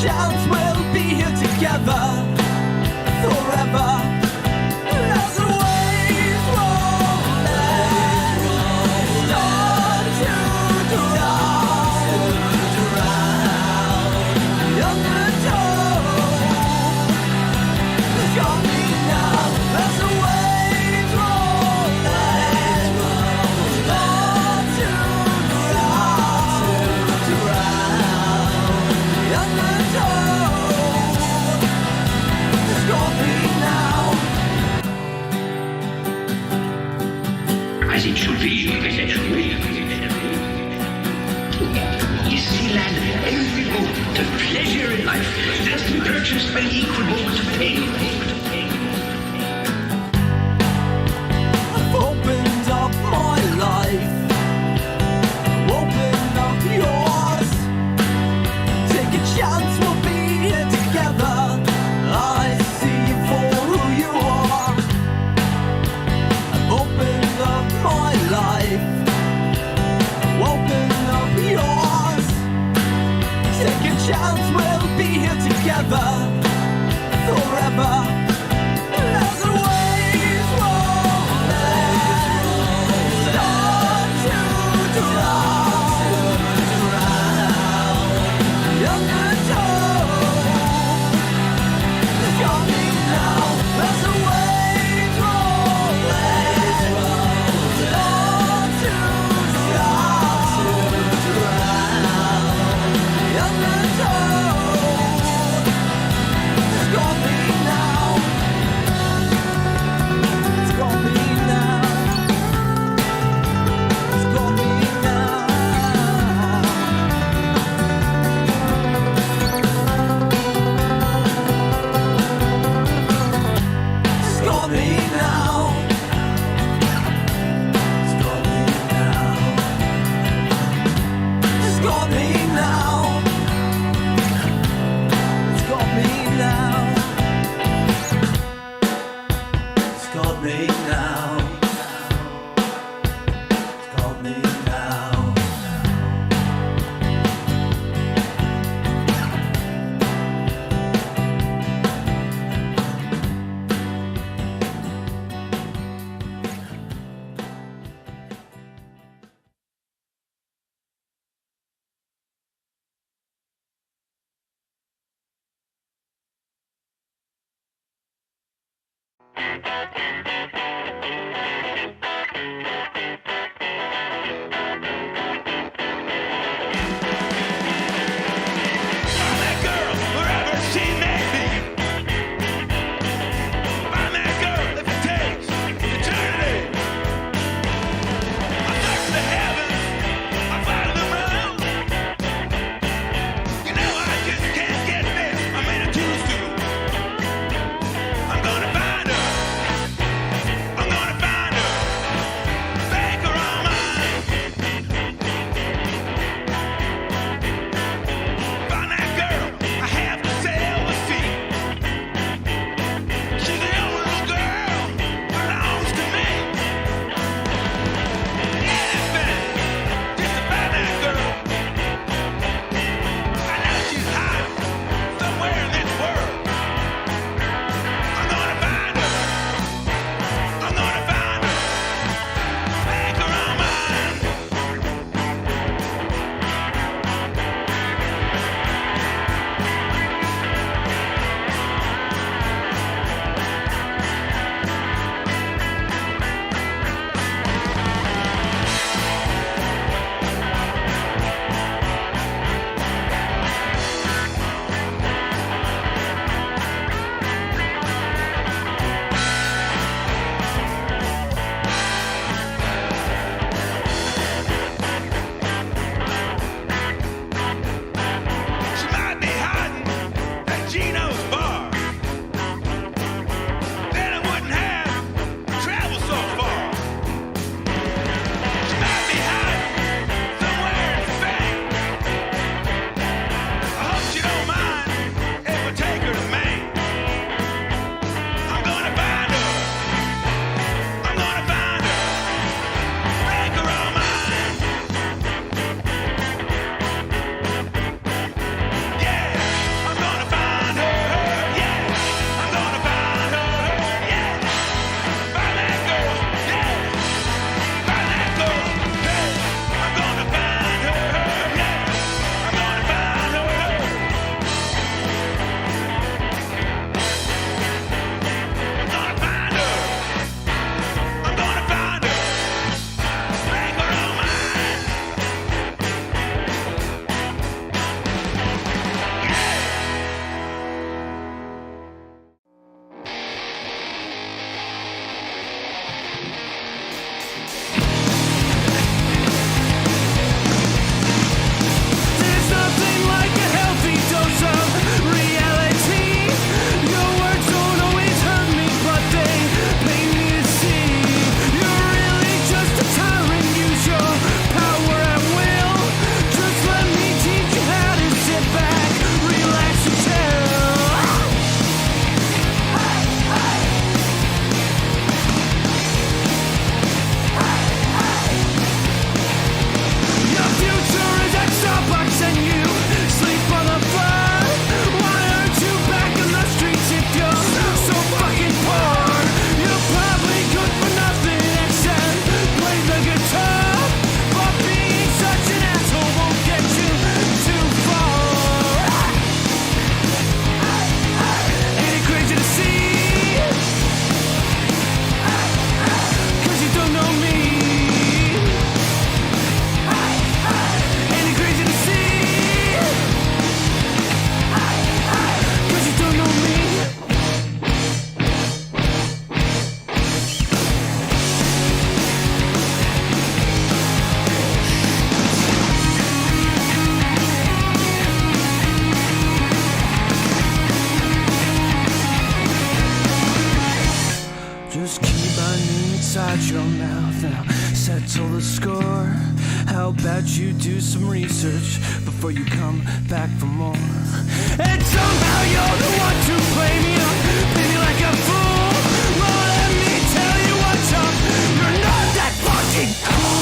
chance we'll be here together forever. As the waves roll and start to drown undertow. It's got me now. As the waves roll and start to drown undertow. It's got me now. As it should be, you see, lad, every moment of pleasure in life has to be purchased by equal moment of pain. I've opened up my life, opened up yours. Take a chance, we'll be here together. I see you for who you are. I've opened up my life, opened up yours. Take a chance, we'll be here together forever. As the waves roll and start to drown undertow. It's got me now. As the waves roll and start to drown undertow. It's got me now. It's got me now. It's got me now. It's got me now. It's got me now. It's got me now. It's got me now. It's got me now. It's got me now. Find that girl, wherever she may be. Find that girl if it takes eternity. I search the heavens, I find them round. You know I just can't get this, I'm in a choose to. I'm gonna find her. settle the score. How about you do some research before you come back for more? And somehow you're the one to play me up, play me like a fool. Well, let me tell you what's up. You're not that fucking cool.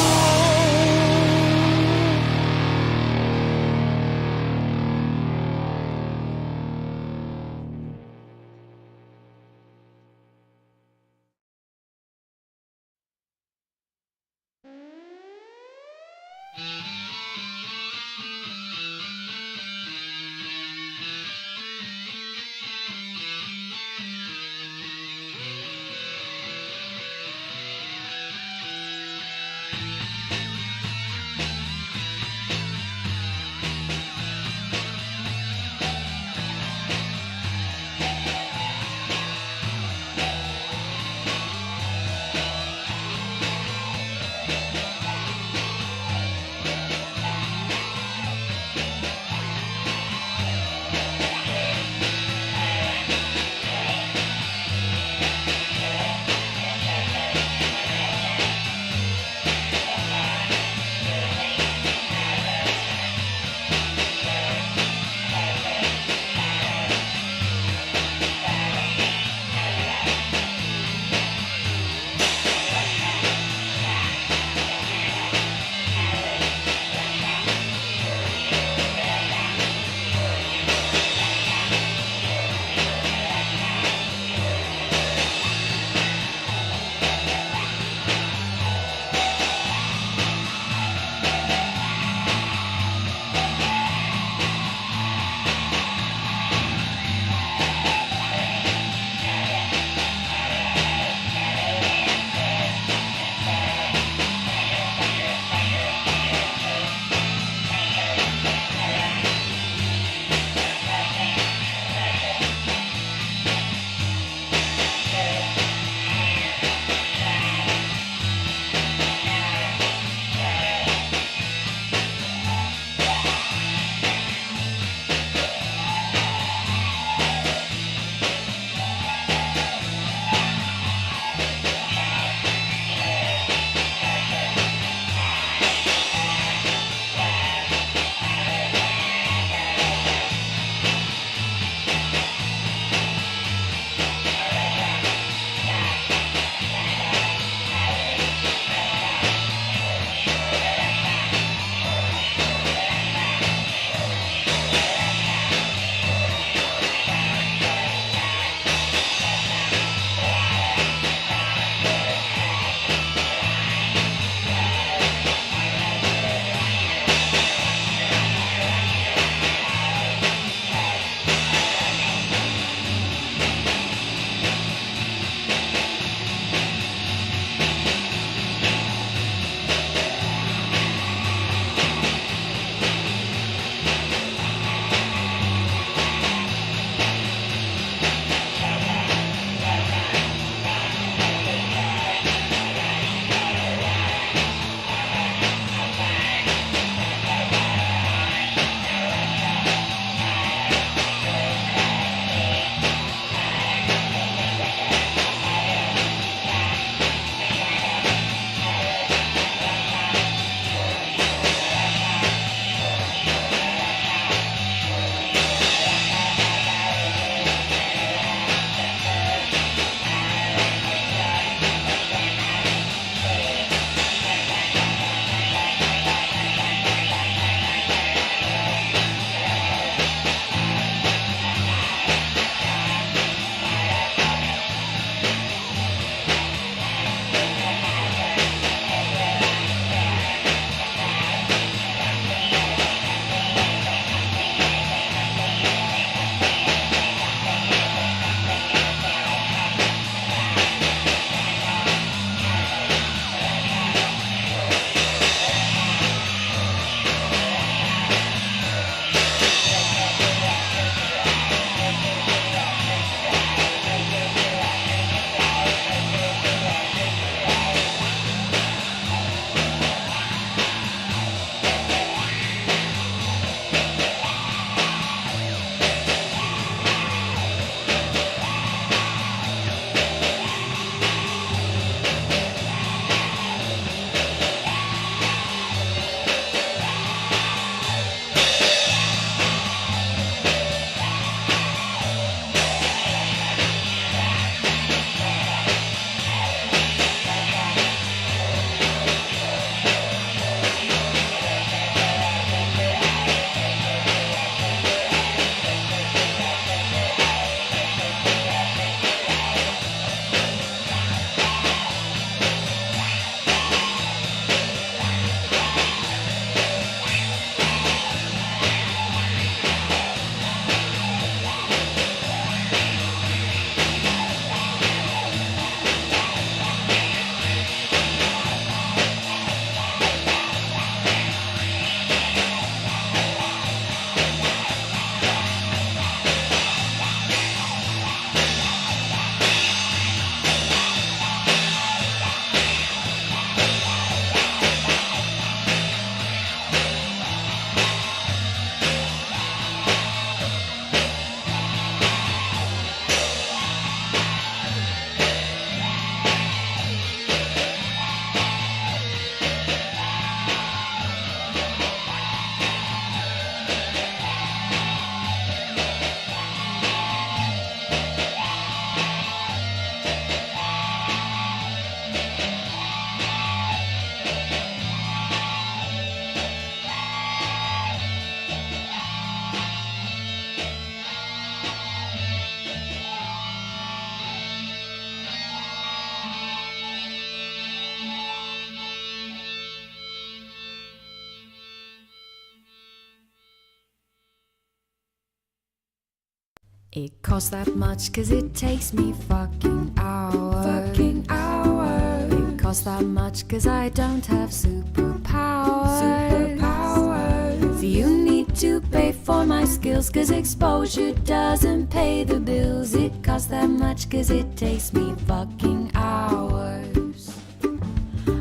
It costs that much cause it takes me fucking hours. Fucking hours. It costs that much cause I don't have superpowers. Superpowers. So you need to pay for my skills cause exposure doesn't pay the bills. It costs that much cause it takes me fucking hours.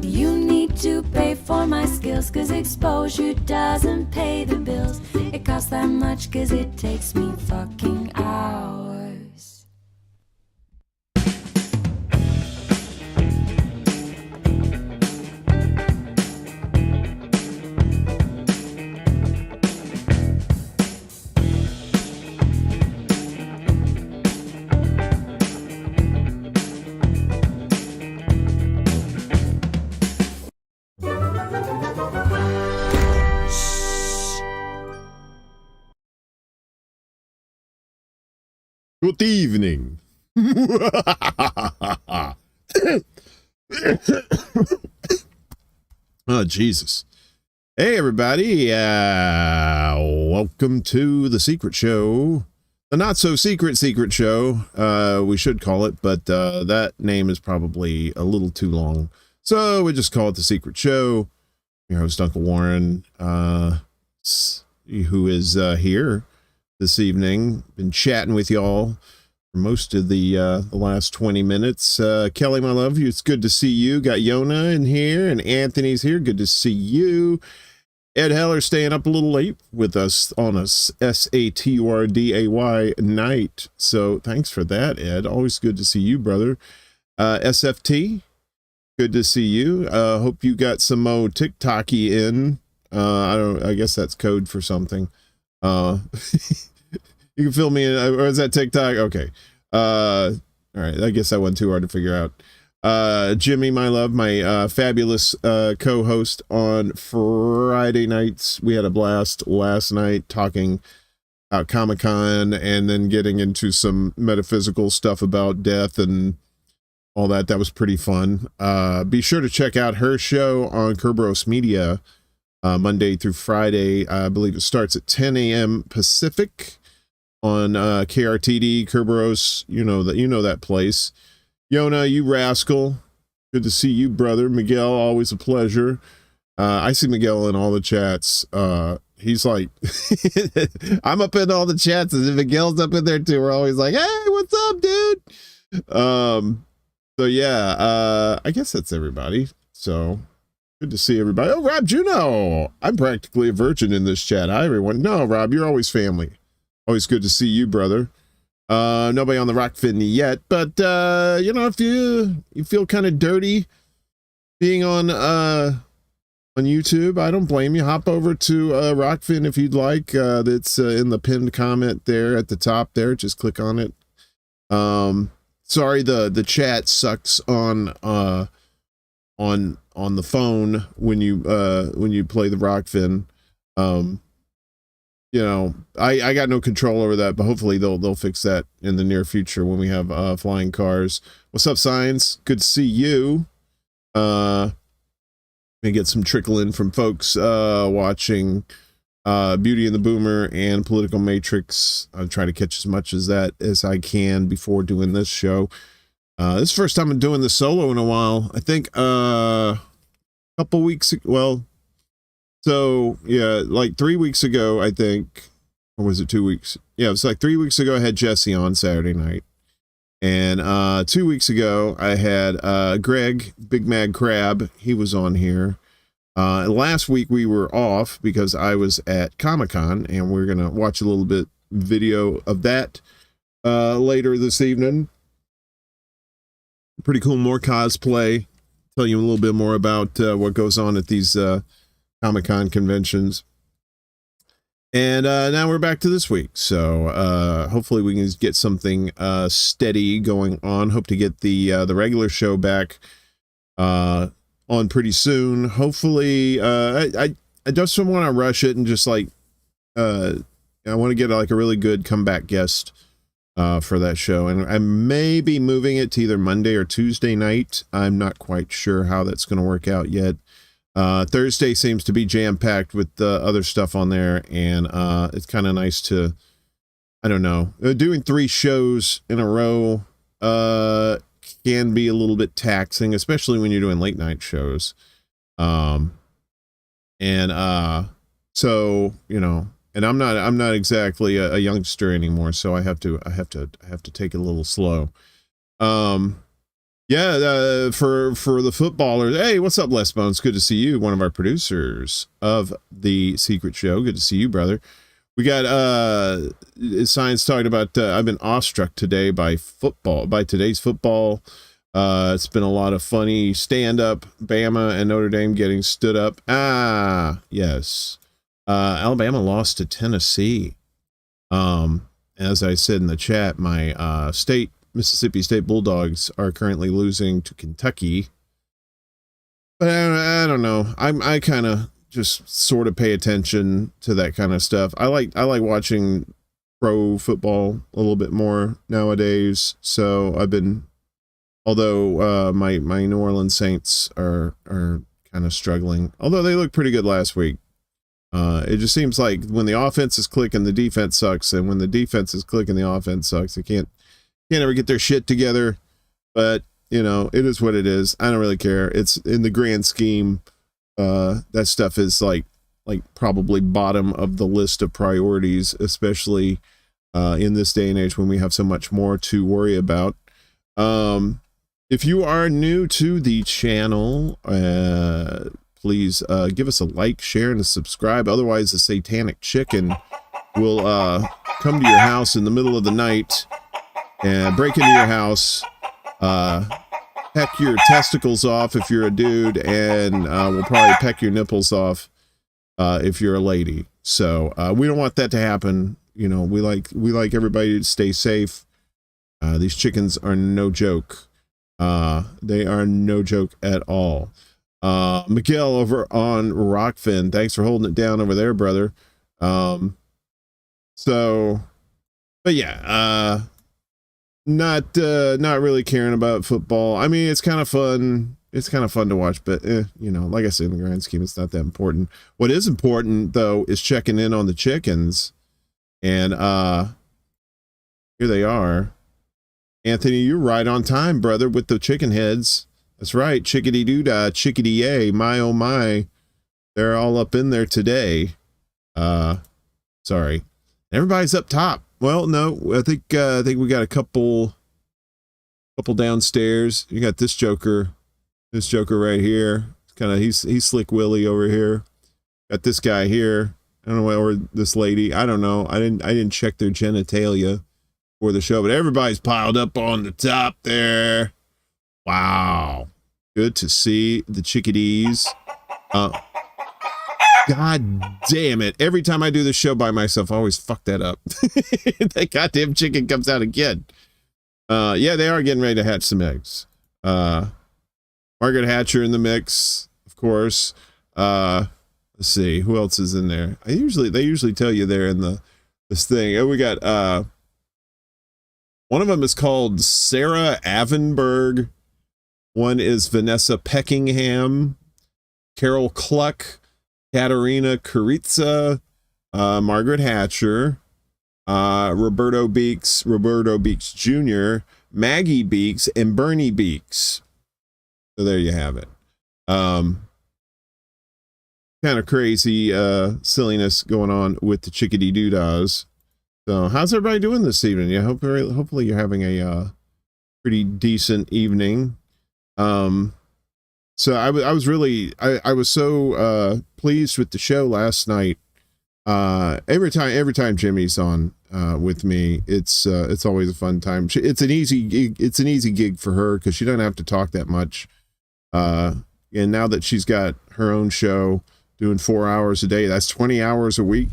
You need to pay for my skills cause exposure doesn't pay the bills. It costs that much cause it takes me fucking hours. Good evening. Oh, Jesus. Hey, everybody. Welcome to the secret show. The not so secret show, we should call it, but that name is probably a little too long. So we just call it the secret show. Your host, Uncle Warren, who is here this evening. Been chatting with y'all for most of the last 20 minutes. Kelly, my love, it's good to see you. Got Yona in here and Anthony's here. Good to see you. Ed Heller staying up a little late with us on a SATURDAY night. So thanks for that, Ed. Always good to see you, brother. SFT, good to see you. Hope you got some more TikTok-y in. I guess that's code for something. You can fill me in, or is that TikTok? Okay. All right. I guess that wasn't too hard to figure out. Jimmy, my love, my fabulous co-host on Friday nights. We had a blast last night talking about Comic-Con and then getting into some metaphysical stuff about death and all that. That was pretty fun. Be sure to check out her show on Kerberos Media, Monday through Friday. I believe it starts at 10 a.m. Pacific on KRTD, Kerberos. You know that place. Yona, you rascal. Good to see you, brother. Miguel, always a pleasure. I see Miguel in all the chats. He's like, I'm up in all the chats, and Miguel's up in there too. We're always like, hey, what's up, dude? So yeah, I guess that's everybody. So good to see everybody. Oh, Rob Juno. I'm practically a virgin in this chat. Hi, everyone. No, Rob, you're always family. Always good to see you, brother. Nobody on the Rockfin yet, but if you feel kind of dirty being on YouTube, I don't blame you. Hop over to Rockfin if you'd like. That's in the pinned comment there at the top there. Just click on it. Sorry, the chat sucks on the phone when you play the Rockfin. I got no control over that, but hopefully they'll fix that in the near future when we have flying cars. What's up, Science? Good to see you. May get some trickle in from folks watching Beauty and the Boomer and Political Matrix. I'll try to catch as much as that as I can before doing this show. This is the first time I'm doing this solo in a while. I think a couple weeks ago, well, so yeah, like 3 weeks ago, I think, or was it 2 weeks? Yeah, it was like 3 weeks ago I had Jesse on Saturday night. And 2 weeks ago I had Greg, Big Mad Crab. He was on here. Last week we were off because I was at Comic-Con, and we're gonna watch a little bit video of that later this evening. Pretty cool, more cosplay. Tell you a little bit more about what goes on at these Comic-Con conventions. And now we're back to this week, so hopefully we can get something steady going on. Hope to get the regular show back on pretty soon. Hopefully, I just don't want to rush it and just like I want to get like a really good comeback guest for that show, and I may be moving it to either Monday or Tuesday night. I'm not quite sure how that's going to work out yet. Thursday seems to be jam-packed with other stuff on there, and it's kind of nice to I don't know. Doing 3 shows in a row can be a little bit taxing, especially when you're doing late night shows. So, you know, and I'm not exactly a youngster anymore, so I have to take it a little slow. Yeah, for the footballers. Hey, what's up, Les Bones? Good to see you, one of our producers of the Secret Show. Good to see you, brother. We got Science talking about I've been awestruck today by today's football. It's been a lot of funny stand-up, Bama and Notre Dame getting stood up. Yes. Alabama lost to Tennessee. As I said in the chat, my Mississippi State Bulldogs are currently losing to Kentucky. But I don't know. I kind of just sort of pay attention to that kind of stuff. I like watching pro football a little bit more nowadays. So I've been, although my New Orleans Saints are kind of struggling, although they looked pretty good last week. It just seems like when the offense is clicking, the defense sucks, and when the defense is clicking, the offense sucks. They can't ever get their shit together. But you know, it is what it is. I don't really care. It's in the grand scheme. That stuff is like probably bottom of the list of priorities, especially in this day and age when we have so much more to worry about. If you are new to the channel, please give us a like, share, and a subscribe. Otherwise, the Satanic Chicken will come to your house in the middle of the night and break into your house, peck your testicles off if you're a dude, and we'll probably peck your nipples off if you're a lady. So we don't want that to happen. You know, we like everybody to stay safe. These chickens are no joke. They are no joke at all. Miguel over on Rockfin, thanks for holding it down over there, brother. But yeah, not really caring about football. I mean, it's kind of fun. It's kind of fun to watch, but you know, like I said, in the grand scheme, it's not that important. What is important though is checking in on the chickens, and here they are. Anthony, you're right on time, brother, with the chicken heads. That's right, chickadee doo-dah, chickadee yay, my oh my. They're all up in there today. Sorry. Everybody's up top. Well, no, I think we got a couple downstairs. You got this Joker right here. Kind of he's Slick Willie over here. Got this guy here. I don't know, or this lady. I don't know. I didn't check their genitalia for the show, but everybody's piled up on the top there. Wow. Good to see the chickadees. God damn it. Every time I do this show by myself, I always fuck that up. That goddamn chicken comes out again. Yeah, they are getting ready to hatch some eggs. Margaret Hatcher in the mix, of course. Let's see, who else is in there? They usually tell you they're in this thing. Oh, we got one of them is called Sarah Avenberg. One is Vanessa Peckingham, Carol Cluck, Katerina Kuritsa, Margaret Hatcher, Roberto Beeks Jr., Maggie Beeks, and Bernie Beeks. So there you have it. Kind of crazy silliness going on with the chickadee doodahs. So how's everybody doing this evening? Yeah, hopefully you're having a pretty decent evening. So I was so pleased with the show last night. Every time Jimmy's on with me, it's always a fun time. It's an easy gig for her because she doesn't have to talk that much. And now that she's got her own show doing 4 hours a day, that's 20 hours a week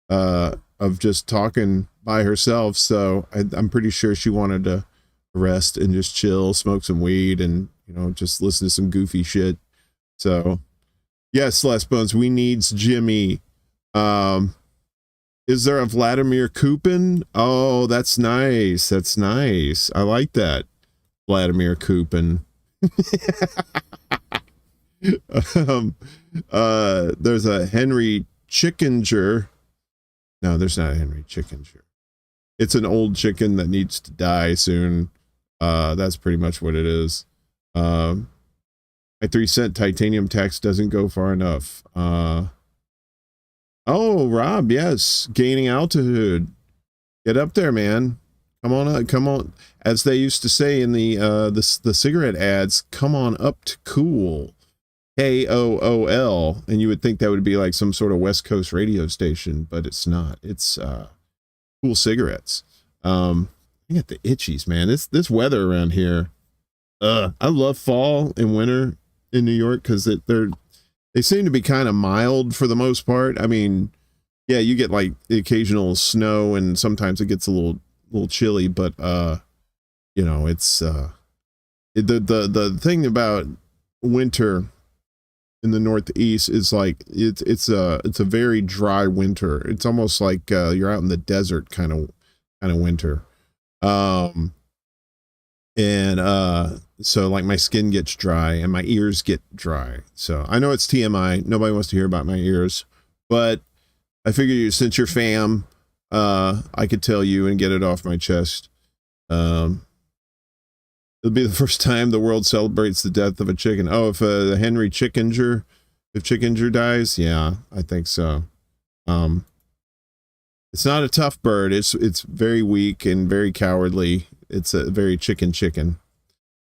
of just talking by herself. So I'm pretty sure she wanted to rest and just chill, smoke some weed, and you know, just listen to some goofy shit. So yes, Les Bones, we needs Jimmy. Is there a Vladimir Kupin? Oh, that's nice. That's nice. I like that. Vladimir Kupin. There's a Henry Chickinger. No, there's not a Henry Chickinger. it's an old chicken that needs to die soon. That's pretty much what it is. My 3-cent titanium tax doesn't go far enough. Oh, Rob, yes, gaining altitude. Get up there, man. Come on up, come on. As they used to say in the cigarette ads, come on up to cool. KOOL. And you would think that would be like some sort of West Coast radio station, but it's not. It's Cool Cigarettes. I get the itchies, man. This weather around here. I love fall and winter in New York because they seem to be kind of mild for the most part. I mean, yeah, you get like the occasional snow and sometimes it gets a little chilly, but you know, it's the thing about winter in the Northeast is like it's a very dry winter. It's almost like you're out in the desert kind of winter. So like my skin gets dry and my ears get dry. So I know it's TMI. Nobody wants to hear about my ears, but I figured since you're fam, I could tell you and get it off my chest. It'll be the first time the world celebrates the death of a chicken. Oh, if Henry Chickinger dies, yeah, I think so. It's not a tough bird. It's very weak and very cowardly. It's a very chicken.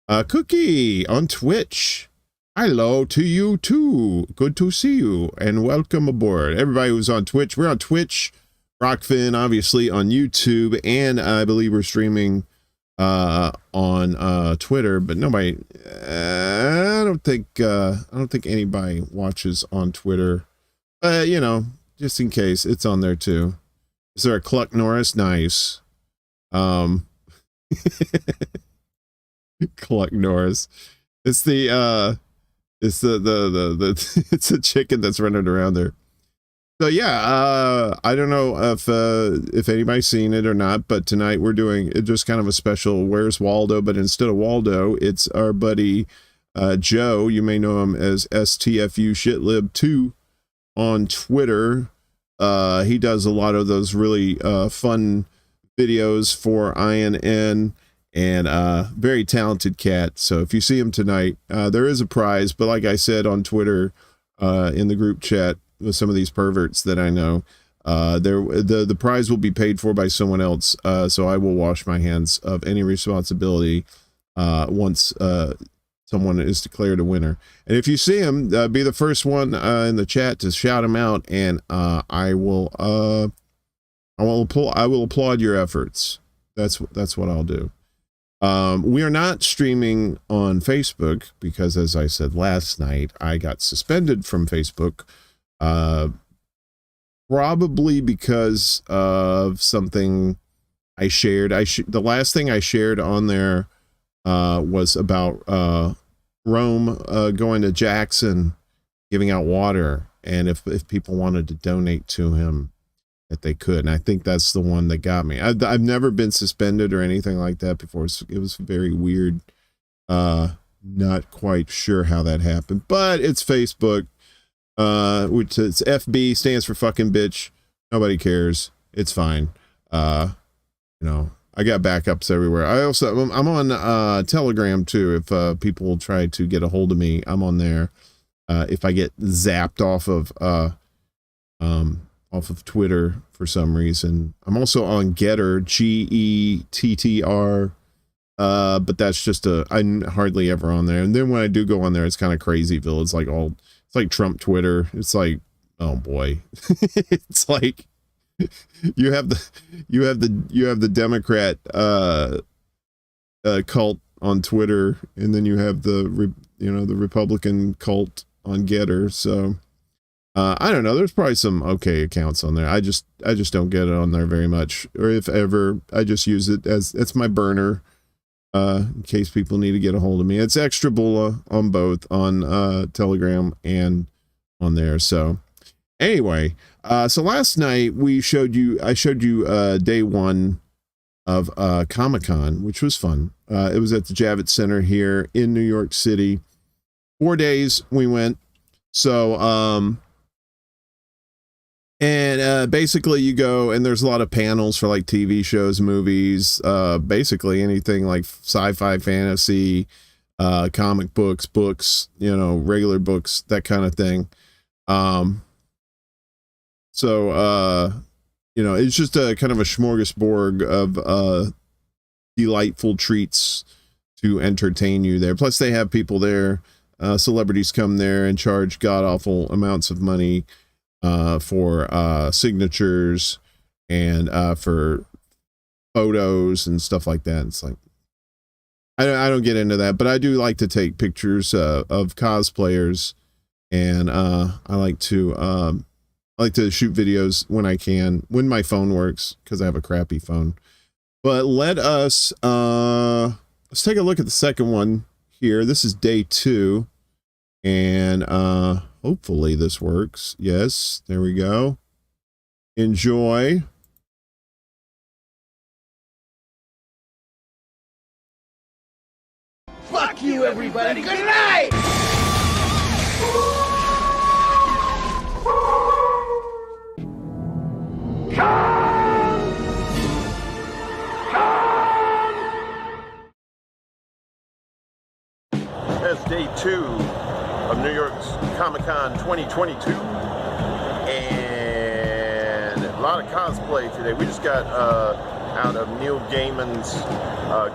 Cookie on Twitch. Hello to you too. Good to see you and welcome aboard. Everybody who's on Twitch. We're on Twitch. Rockfin, obviously, on YouTube, and I believe we're streaming on Twitter, but nobody, I don't think anybody watches on Twitter. You know, just in case, it's on there too. Is there a Cluck Norris? Nice. Cluck Norris. It's the it's it's a chicken that's running around there. So yeah, I don't know if anybody's seen it or not, but tonight we're doing just kind of a special Where's Waldo, but instead of Waldo, it's our buddy Joe. You may know him as STFU Shitlib2 on Twitter. He does a lot of those really fun videos for INN, and very talented cat. So if you see him tonight, there is a prize, but like I said on Twitter, in the group chat with some of these perverts that I know, the prize will be paid for by someone else. So I will wash my hands of any responsibility once someone is declared a winner. And if you see him, be the first one in the chat to shout him out, and I will applaud your efforts. That's what I'll do. We are not streaming on Facebook because, as I said last night, I got suspended from Facebook. Probably because of something I shared. The last thing I shared on there was about Rome going to Jackson, giving out water, and if people wanted to donate to him, that they could. And I think that's the one that got me. I've never been suspended or anything like that before. It was very weird. Not quite sure how that happened, but it's Facebook. Which it's FB, stands for fucking bitch. Nobody cares. It's fine. You know, I got backups everywhere. I'm on Telegram too. If people will try to get a hold of me, I'm on there. If I get zapped off of Twitter for some reason, I'm also on Getter, GETTR. But that's just I'm hardly ever on there. And then when I do go on there, it's kind of crazyville. It's like Trump Twitter. It's like, oh boy. It's like you have the Democrat cult on Twitter, and then you have the Republican cult on Getter. So I don't know. There's probably some okay accounts on there. I just don't get it on there very much, or if ever. I just use it as it's my burner. In case people need to get a hold of me. It's extra Bulla on both, on Telegram and on there. So anyway, so last night I showed you day one of Comic-Con, which was fun. It was at the Javits Center here in New York City. 4 days we went. So And basically you go, and there's a lot of panels for like TV shows, movies, basically anything like sci-fi, fantasy, comic books, you know, regular books, that kind of thing. So you know, it's just a kind of a smorgasbord of delightful treats to entertain you there. Plus they have people there, celebrities come there and charge god-awful amounts of money for signatures and for photos and stuff like that. It's like, I don't get into that, but I do like to take pictures of cosplayers, and I like to shoot videos when I can, when my phone works, because I have a crappy phone. But let's take a look at the second one here. This is day 2, and hopefully this works. Yes, there we go. Enjoy. Fuck you, everybody. Good night! That's day 2 of New York's Comic-Con 2022, and a lot of cosplay today. We just got out of Neil Gaiman's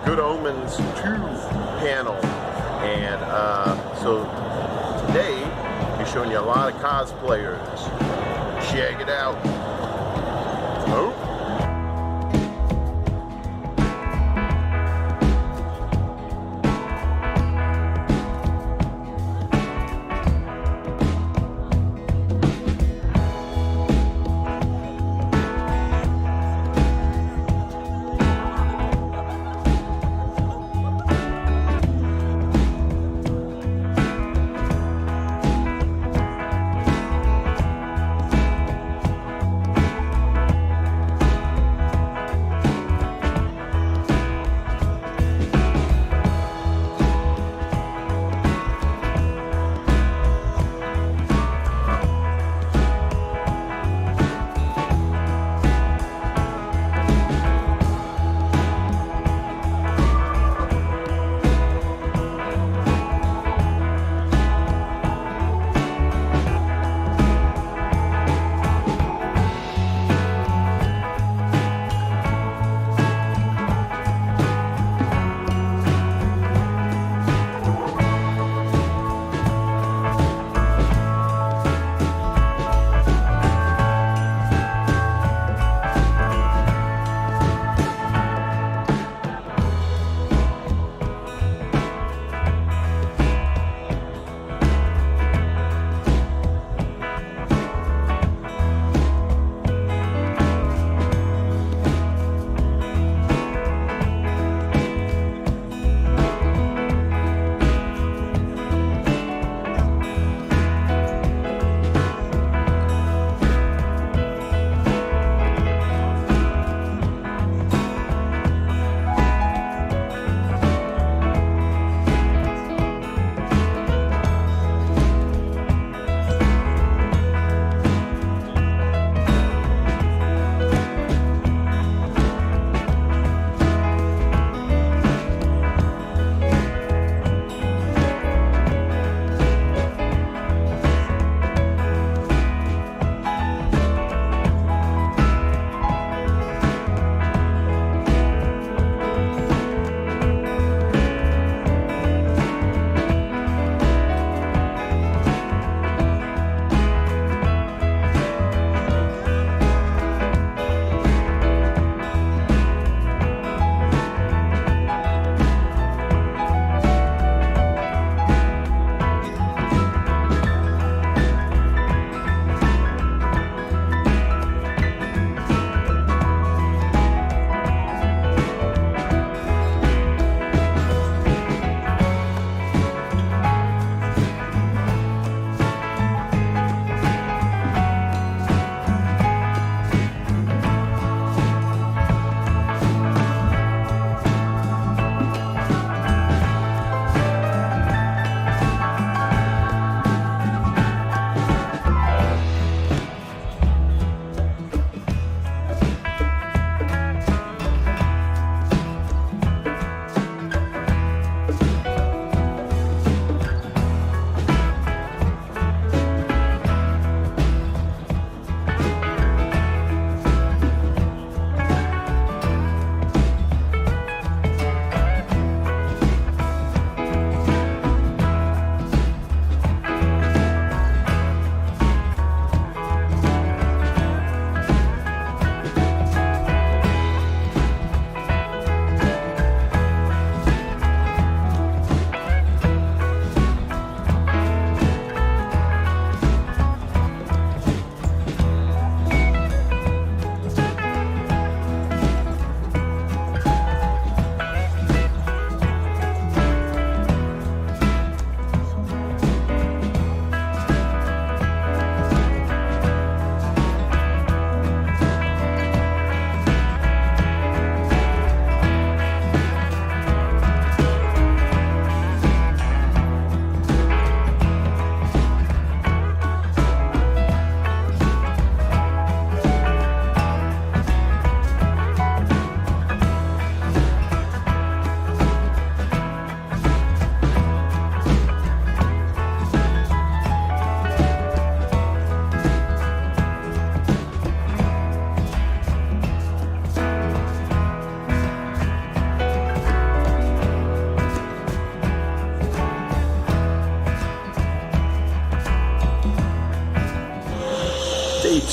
Good Omens 2 panel, and so today we're showing you a lot of cosplayers. Check it out. Oh.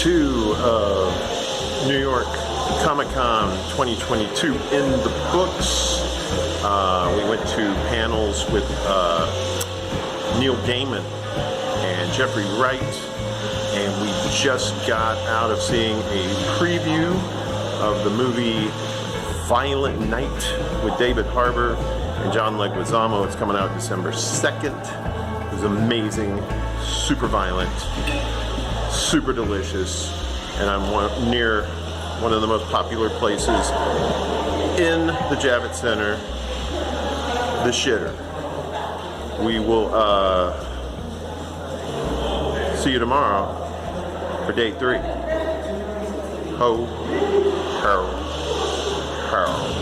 2 of New York Comic-Con 2022 in the books. We went to panels with Neil Gaiman and Jeffrey Wright, and we just got out of seeing a preview of the movie Violent Night with David Harbour and John Leguizamo. It's coming out December 2nd. It was amazing, super violent, super delicious, and I'm near one of the most popular places in the Javits Center, the Shitter. We will see you tomorrow for day 3. Ho, ho, ho.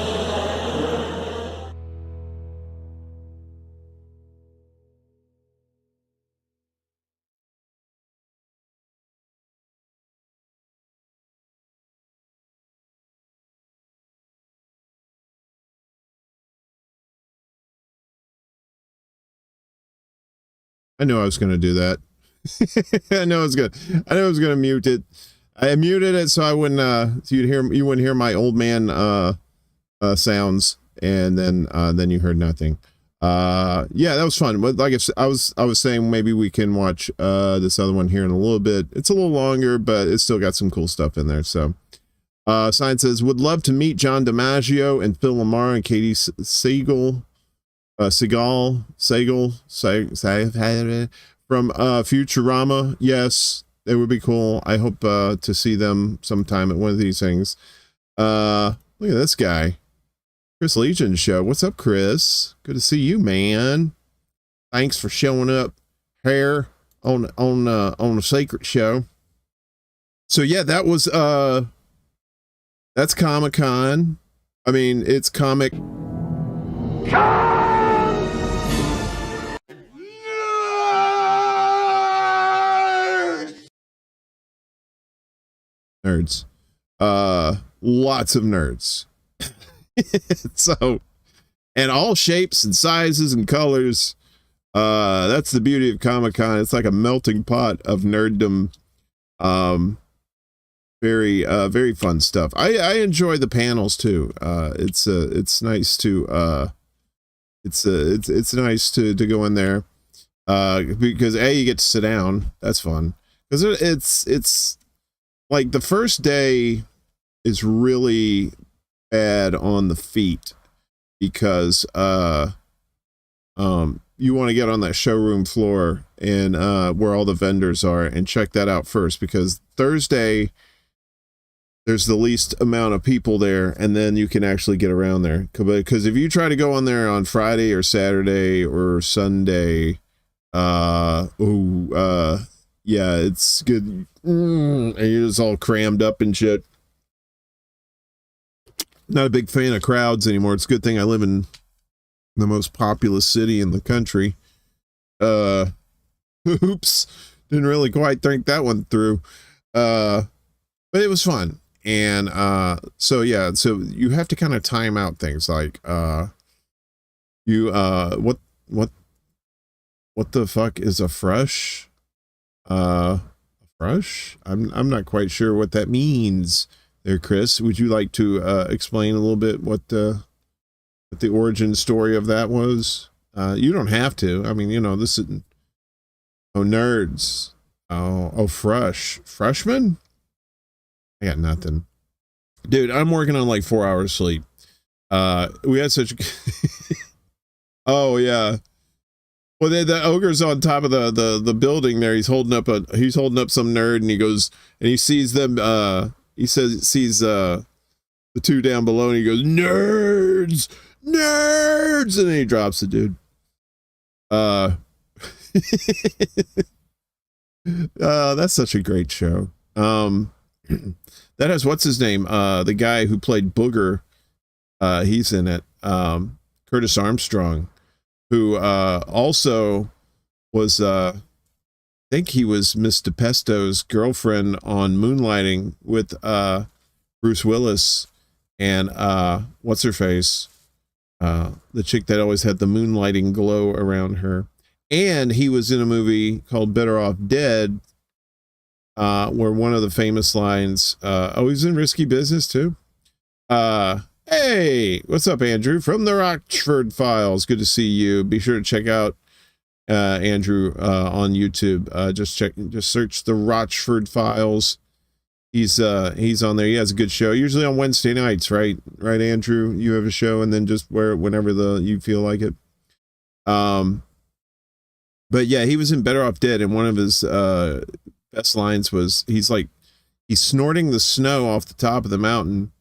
I knew I was going to do that. I know I was going to mute it. I muted it so I wouldn't so you wouldn't hear my old man sounds, and then you heard nothing. Yeah, that was fun. But like I was saying, maybe we can watch this other one here in a little bit. It's a little longer, but it's still got some cool stuff in there. So Sign says, would love to meet John DiMaggio and Phil Lamar and Katie Segal from Futurama. Yes, it would be cool. I hope to see them sometime at one of these things. Look at this guy, Kris Legion show. What's up, Chris? Good to see you, man. Thanks for showing up here on a secret show. So yeah, that was that's Comic-Con. I mean, it's comic. Nerds. Lots of nerds. So, and all shapes and sizes and colors. That's the beauty of Comic-Con. It's like a melting pot of nerddom. Very fun stuff. I enjoy the panels too. It's nice to it's nice to go in there because you get to sit down. That's fun, because it's like the first day is really bad on the feet, because you want to get on that showroom floor and where all the vendors are and check that out first, because Thursday there's the least amount of people there, and then you can actually get around there. Because if you try to go on there on Friday or Saturday or Sunday, yeah, it's good. And you're just all crammed up and shit. Not a big fan of crowds anymore. It's a good thing I live in the most populous city in the country. Oops, didn't really quite think that one through. But it was fun. And so yeah, so you have to kind of time out things like what the fuck is a frush? Frush? I'm not quite sure what that means there, Chris. Would you like to explain a little bit what the origin story of that was? You don't have to. I mean, you know, this is nerds. Oh, freshman? I got nothing, dude. I'm working on like 4 hours sleep. We had such oh yeah. Well, the ogre's on top of the building there. He's holding up some nerd, and he goes and he sees them. He sees the two down below, and he goes, nerds, and then he drops the dude. That's such a great show. That has, what's his name? The guy who played Booger. He's in it. Curtis Armstrong, who also was, I think he was Miss DePesto's girlfriend on Moonlighting with Bruce Willis and what's her face? The chick that always had the moonlighting glow around her. And he was in a movie called Better Off Dead where one of the famous lines, he's in Risky Business too. Hey, what's up, Andrew? From the Rochford Files. Good to see you. Be sure to check out Andrew on YouTube. Just search the Rochford Files. He's on there. He has a good show, usually on Wednesday nights, right, Andrew? You have a show, and then just whenever you feel like it. But yeah, he was in Better Off Dead, and one of his best lines was he's snorting the snow off the top of the mountain,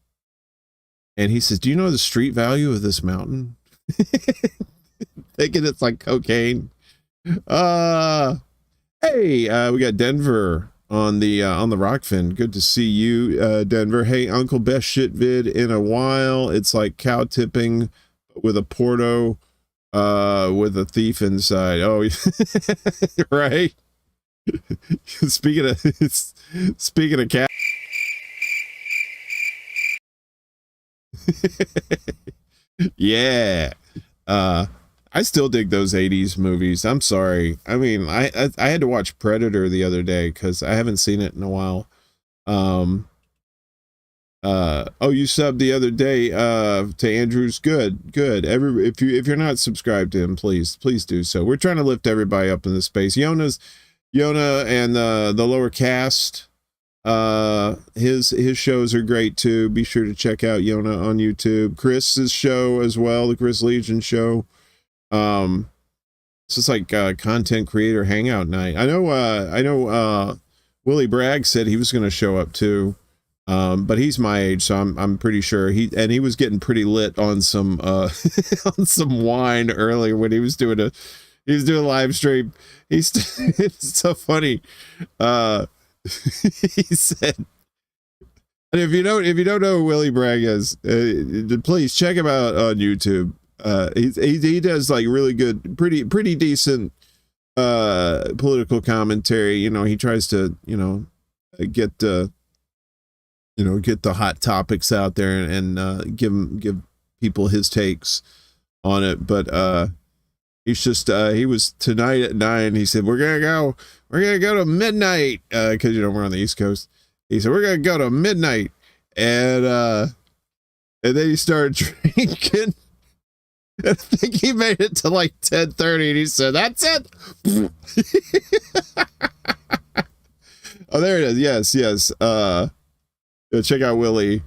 and he says, "Do you know the street value of this mountain?" Thinking it's like cocaine. Hey, we got Denver on the Rockfin. Good to see you, Denver. Hey, Uncle, best shit vid in a while. It's like cow tipping with a Porto with a thief inside. Oh, right. Speaking of cat. Yeah. I still dig those 80s movies. I'm sorry. I mean, I had to watch Predator the other day because I haven't seen it in a while. You subbed the other day to Andrew's. Good. If you're not subscribed to him, please do so. We're trying to lift everybody up in this space. Yona and the lower cast, his shows are great too. Be sure to check out Yona on YouTube. Kris's show as well, the Kris Legion show. It's just like content creator hangout night. I know Willie Bragg said he was going to show up too, but he's my age, so I'm pretty sure he was getting pretty lit on some on some wine earlier when he was doing a live stream. It's so funny. He said, and if you don't know who Willie Bragg is, please check him out on YouTube. He does like really good, pretty decent political commentary. You know, he tries to get the hot topics out there and give people his takes on it. But he's just he was tonight at 9. He said we're gonna go to midnight because we're on the East Coast. He said we're gonna go to midnight, and then he started drinking. I think he made it to like 10:30, and he said, "That's it." Oh, there it is. Yes. Check out Willie,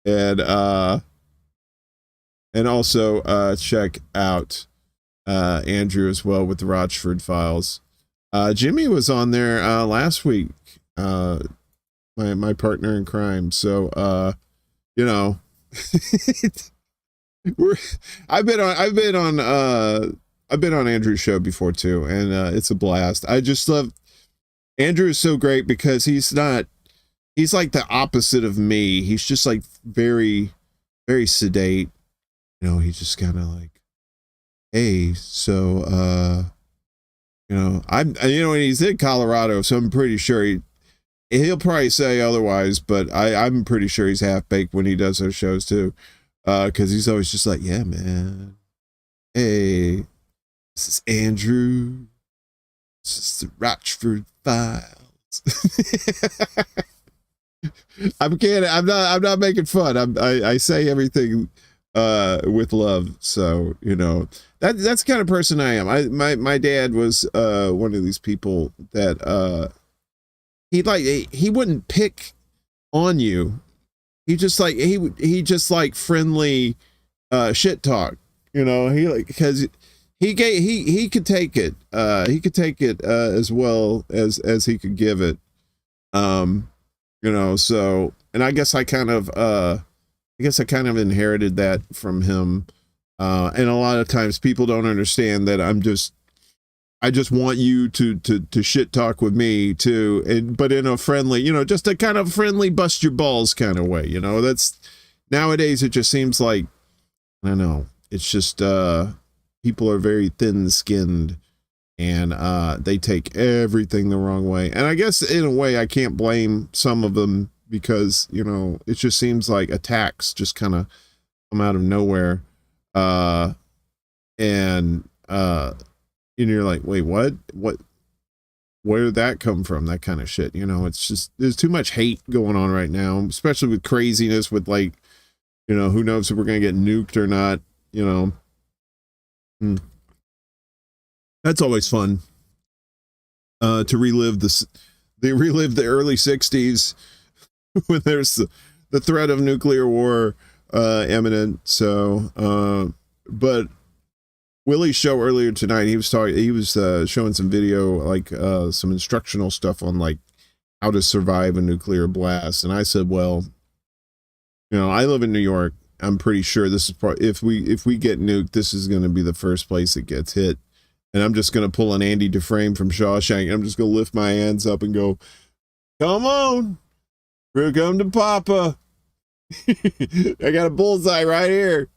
and also check out Andrew as well with the Rochford Files. Jimmy was on there last week. My partner in crime. So I've been on Andrew's show before too, and it's a blast. I just love Andrew. Is so great because he's like the opposite of me. He's just like very, very sedate. He's just kind of like, hey, so and he's in Colorado, so I'm pretty sure he'll probably say otherwise, but I'm pretty sure he's half baked when he does those shows too. Because he's always just like, yeah, man. Hey, this is Andrew. This is the Rochford Files. I'm kidding. I'm not making fun. I say everything with love. So that's the kind of person I am. My dad was one of these people that he wouldn't pick on you. He just like friendly shit talk, because he could take it. He could take it as well as he could give it. So, and I guess I kind of inherited that from him. And a lot of times people don't understand that I just want you to shit talk with me too, but in a friendly, just a kind of friendly bust your balls kind of way. That's nowadays it just seems like, I don't know, it's just people are very thin skinned and they take everything the wrong way. And I guess in a way I can't blame some of them because it just seems like attacks just kind of come out of nowhere. And you're like, wait, what where did that come from? That kind of shit. You know, it's just, there's too much hate going on right now, especially with craziness with like, you know, who knows if we're going to get nuked or not, you know. That's always fun. To relive they relive the early 60s when there's the threat of nuclear war imminent. So, but Willie's show earlier tonight, he was showing some video, like some instructional stuff on like how to survive a nuclear blast. And I said, well, you know, I live in New York. I'm pretty sure this is if we get nuked, this is going to be the first place that gets hit. And I'm just going to pull an Andy Dufresne from Shawshank. I'm just going to lift my hands up and go, come on, we're coming to Papa. I got a bullseye right here.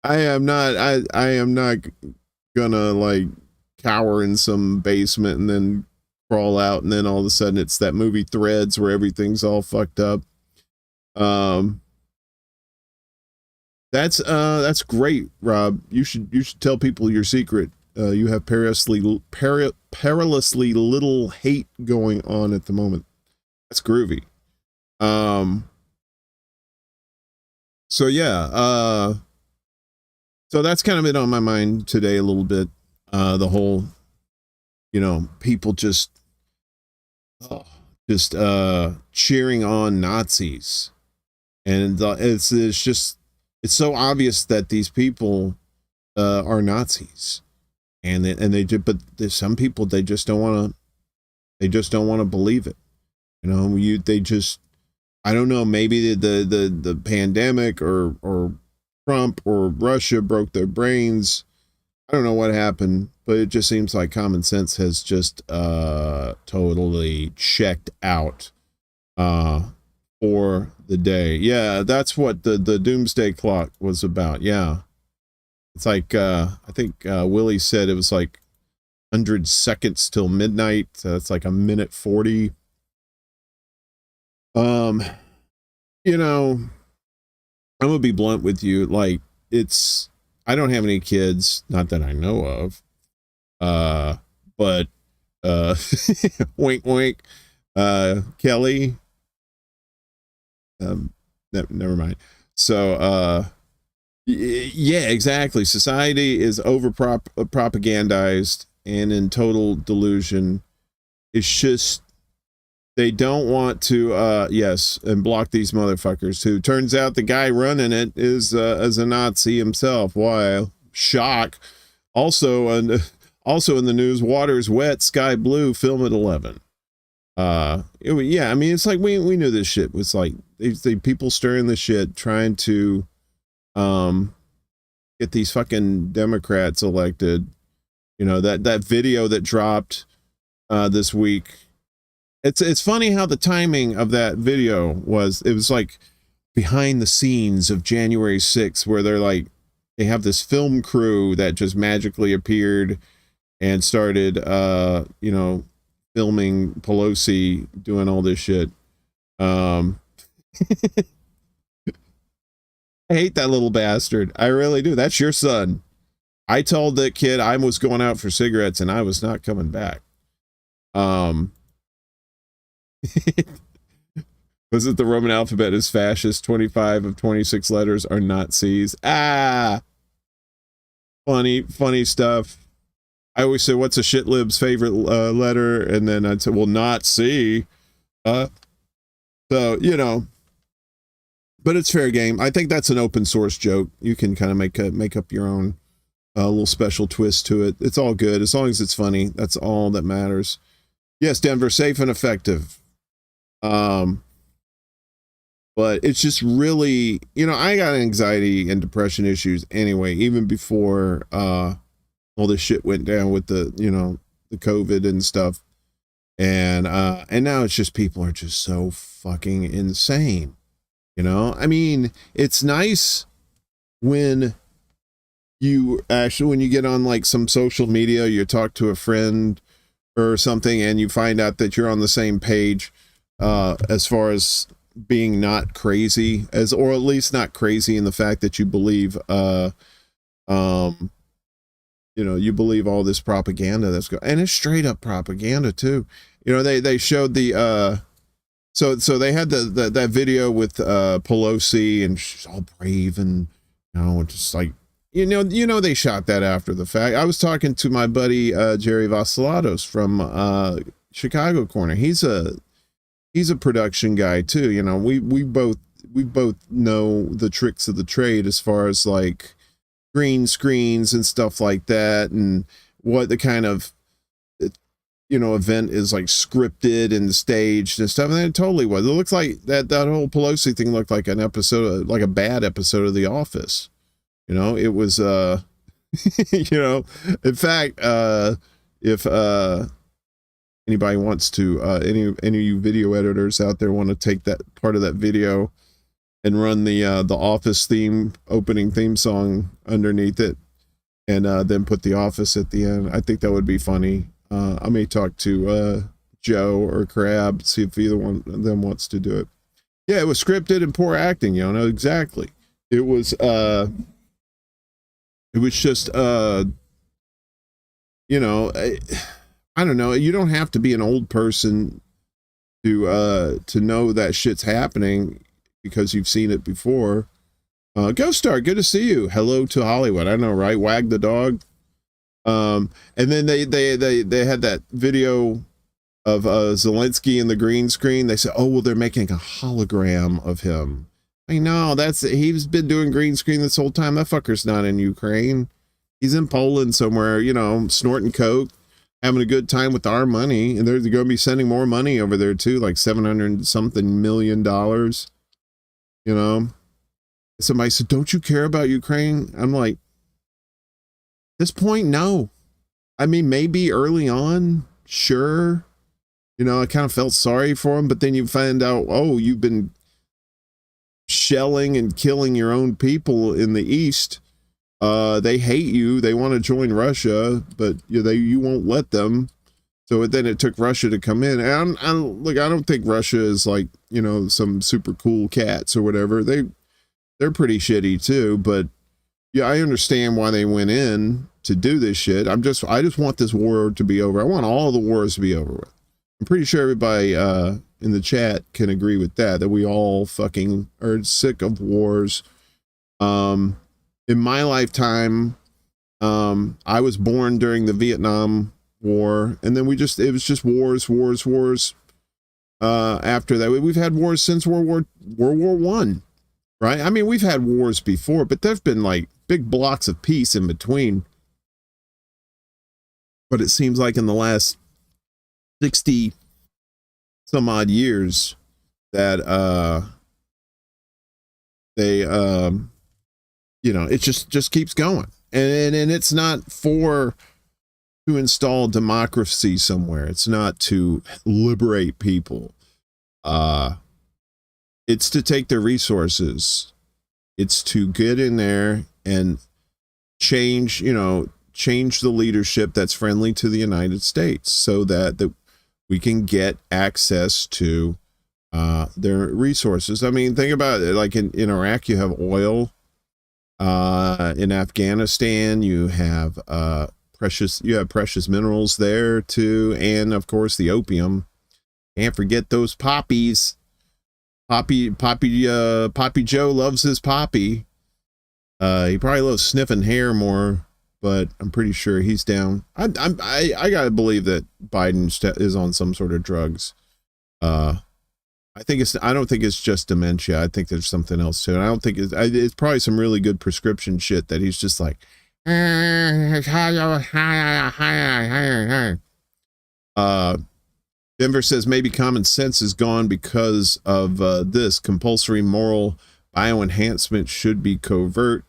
I am not gonna like cower in some basement and then crawl out, and then all of a sudden it's that movie Threads where everything's all fucked up. That's great, Rob. You should tell people your secret. You have perilously little hate going on at the moment. That's groovy. So yeah, so that's kind of it on my mind today a little bit. The whole, you know, people just cheering on Nazis, and it's so obvious that these people are Nazis, and they do, but there's some people, they just don't want to believe it. You know, they just, I don't know, maybe the pandemic or Trump or Russia broke their brains. I don't know what happened, but it just seems like common sense has just totally checked out for the day. Yeah, that's what the doomsday clock was about. Yeah. It's like, I think Willie said it was like 100 seconds till midnight. That's like a minute 40. You know, I'm gonna be blunt with you. Like, I don't have any kids, not that I know of. But wink, wink. Kelly. Never mind. So, yeah, exactly. Society is over propagandized and in total delusion. It's just, they don't want to, yes, and block these motherfuckers who, turns out the guy running it is a Nazi himself. Why? Shock. Also in the news, water's wet, sky blue, film at 11. Yeah, I mean, it's like, we knew this shit was like, they people stirring the shit, trying to, get these fucking Democrats elected. You know, that video that dropped, this week. It's funny how the timing of that video was. It was like behind the scenes of January 6th, where they have this film crew that just magically appeared and started, you know, filming Pelosi doing all this shit. I hate that little bastard. I really do. That's your son. I told that kid I was going out for cigarettes and I was not coming back. Was it the Roman alphabet is fascist? 25 of 26 letters are not C's. Funny stuff. I always say, what's a shitlib's favorite letter? And then I'd say, well, not C. So, you know, but it's fair game. I think that's an open source joke. You can kind of make up your own little special twist to it. It's all good. As long as it's funny, that's all that matters. Yes, Denver, safe and effective. But it's just really, you know, I got anxiety and depression issues anyway, even before all this shit went down with the, you know, the COVID and stuff. And now it's just, people are just so fucking insane. You know, I mean, it's nice when you get on like some social media, you talk to a friend or something, and you find out that you're on the same page as far as being not crazy, or at least not crazy in the fact that you believe, you you know, you believe all this propaganda that's going, and it's straight up propaganda too. You know, they showed the so they had that video with Pelosi, and she's all brave, and you know, just like you know they shot that after the fact. I was talking to my buddy Jerry Vassilatos from Chicago Corner. He's a production guy too. You know, we both know the tricks of the trade as far as like green screens and stuff like that, and what the kind of, you know, event is like scripted and staged and stuff. And it totally was. It looks like that whole Pelosi thing looked like an episode, like a bad episode of The Office. You know, it was, you know, in fact, if anybody wants to, any of you video editors out there want to take that part of that video and run the Office opening theme song underneath it, and then put The Office at the end, I think that would be funny. I may talk to Joe or Crab, see if either one of them wants to do it. Yeah, it was scripted and poor acting, you know, exactly. It was just you know, I don't know, you don't have to be an old person to know that shit's happening because you've seen it before. Ghost Star, good to see you. Hello to Hollywood. I know, right? Wag the dog. And then they had that video of Zelensky in the green screen. They said, oh, well, they're making a hologram of him. I know, he's been doing green screen this whole time. That fucker's not in Ukraine. He's in Poland somewhere, you know, snorting coke, having a good time with our money. And they're going to be sending more money over there too, like $700 something million. You know, somebody said, don't you care about Ukraine? I'm like, at this point, no. I mean, maybe early on, sure. You know, I kind of felt sorry for him, but then you find out, oh, you've been shelling and killing your own people in the East. They hate you. They want to join Russia, but you won't let them. So then it took Russia to come in. And look, I don't think Russia is like, you know, some super cool cats or whatever. They're pretty shitty too, but yeah, I understand why they went in to do this shit. I just want this war to be over. I want all the wars to be over with. I'm pretty sure everybody in the chat can agree with that we all fucking are sick of wars. In my lifetime, I was born during the Vietnam War, and then it was just wars. After that, we've had wars since World War One, right? I mean, we've had wars before, but there've been like big blocks of peace in between. But it seems like in the last 60 some odd years that they you know, it just keeps going, and it's not to install democracy somewhere. It's not to liberate people. It's to take their resources. It's to get in there and change the leadership that's friendly to the United States, so that we can get access to their resources. I mean, think about it. Like in Iraq, you have oil. In Afghanistan, you have precious minerals there too, and of course the opium. Can't forget those poppies. Poppy Joe loves his poppy. He probably loves sniffing hair more, but I'm pretty sure he's down. I gotta believe that Biden is on some sort of drugs. I don't think it's just dementia. I think there's something else too. And I don't think it's probably some really good prescription shit that he's just like, Denver says maybe common sense is gone because of this compulsory moral bioenhancement should be covert.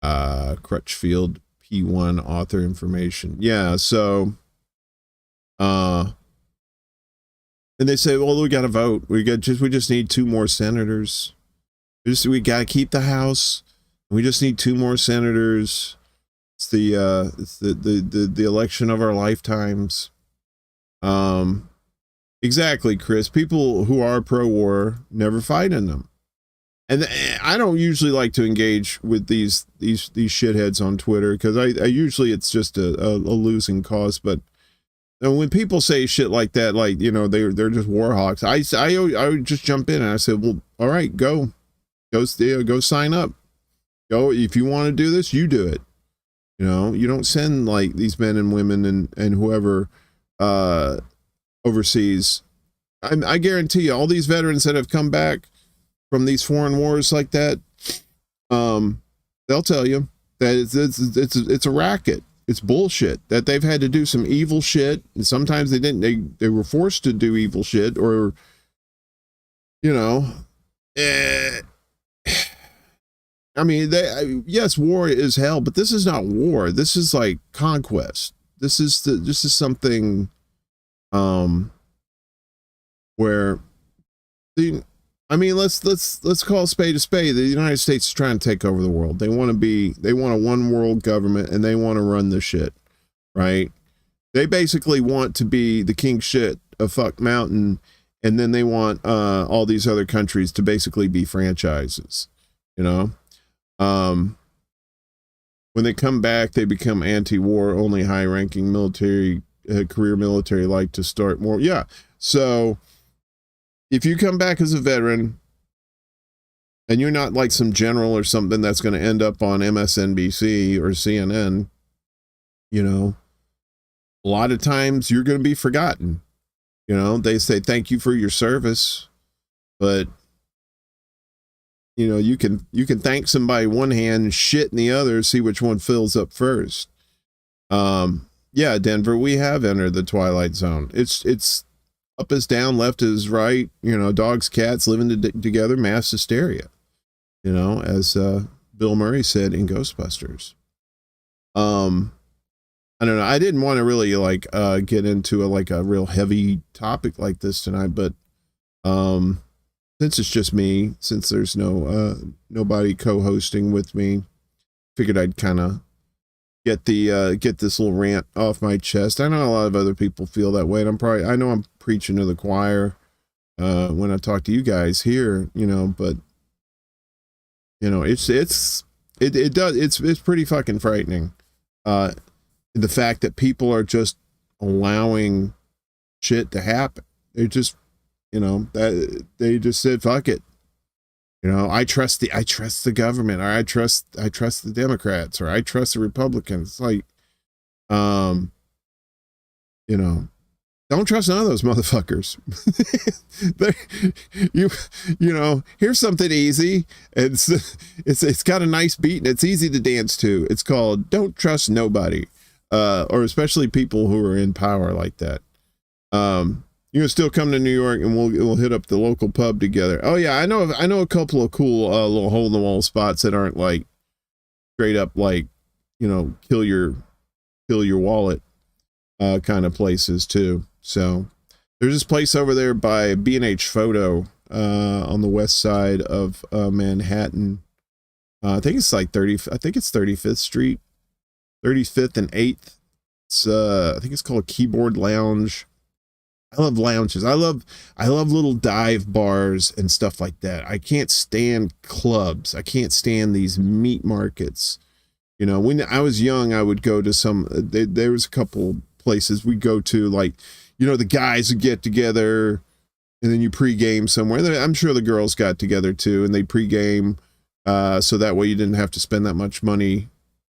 Crutchfield P1 author information. Yeah. So, and they say, well, we got to vote. We just need 2 more senators. We got to keep the House. We just need 2 more senators. It's the election of our lifetimes. Exactly, Chris. People who are pro-war never fight in them. And I don't usually like to engage with these shitheads on Twitter, because I usually it's just a losing cause. But when people say shit like that, like, you know, they're just war hawks, I would just jump in and I said, well, all right, go sign up. Go, if you want to do this, you do it. You know, you don't send like these men and women and whoever overseas. I guarantee you, all these veterans that have come back from these foreign wars like that, they'll tell you that it's a racket. It's bullshit, that they've had to do some evil shit, and sometimes they didn't. They were forced to do evil shit, or, you know, I mean, yes, war is hell, but this is not war. This is like conquest. This is something, where I mean, let's call a spade a spade. The United States is trying to take over the world. They want a one world government, and they want to run the shit, right? They basically want to be the king shit of fuck mountain, and then they want all these other countries to basically be franchises, you know? When they come back, they become anti-war. Only high-ranking military, career military like to start more. Yeah, so if you come back as a veteran and you're not like some general or something that's going to end up on MSNBC or CNN, you know, a lot of times you're going to be forgotten. You know, they say thank you for your service, but you know, you can thank somebody one hand and shit in the other, see which one fills up first. Yeah, Denver, we have entered the twilight zone. It's up is down, left is right, you know, dogs, cats living together, mass hysteria, you know, as Bill Murray said in Ghostbusters. I don't know. I didn't want to really like get into a real heavy topic like this tonight, but since it's just me, since there's nobody co-hosting with me, figured I'd kind of get this little rant off my chest. I know a lot of other people feel that way, and I know I'm preaching to the choir when I talk to you guys here, you know, but you know, it's pretty fucking frightening. The fact that people are just allowing shit to happen. They're just, you know, that they just said, fuck it. You know, I trust the government, or I trust the Democrats, or I trust the Republicans. It's like, you know, don't trust none of those motherfuckers. you know, here's something easy. It's got a nice beat and it's easy to dance to. It's called Don't Trust Nobody, or especially people who are in power like that. You can still come to New York and we'll hit up the local pub together. Oh yeah, I know a couple of cool little hole in the wall spots that aren't like straight up like, you know, kill your wallet kind of places too. So there's this place over there by B&H Photo on the west side of Manhattan. I think it's like 35th Street, 35th and 8th. It's I think it's called Keyboard Lounge. I love lounges. I love little dive bars and stuff like that. I can't stand clubs. I can't stand these meat markets. You know, when I was young, I would go to there was a couple places we'd go to, like, you know, the guys would get together and then you pregame somewhere. I'm sure the girls got together too, and they pregame so that way you didn't have to spend that much money,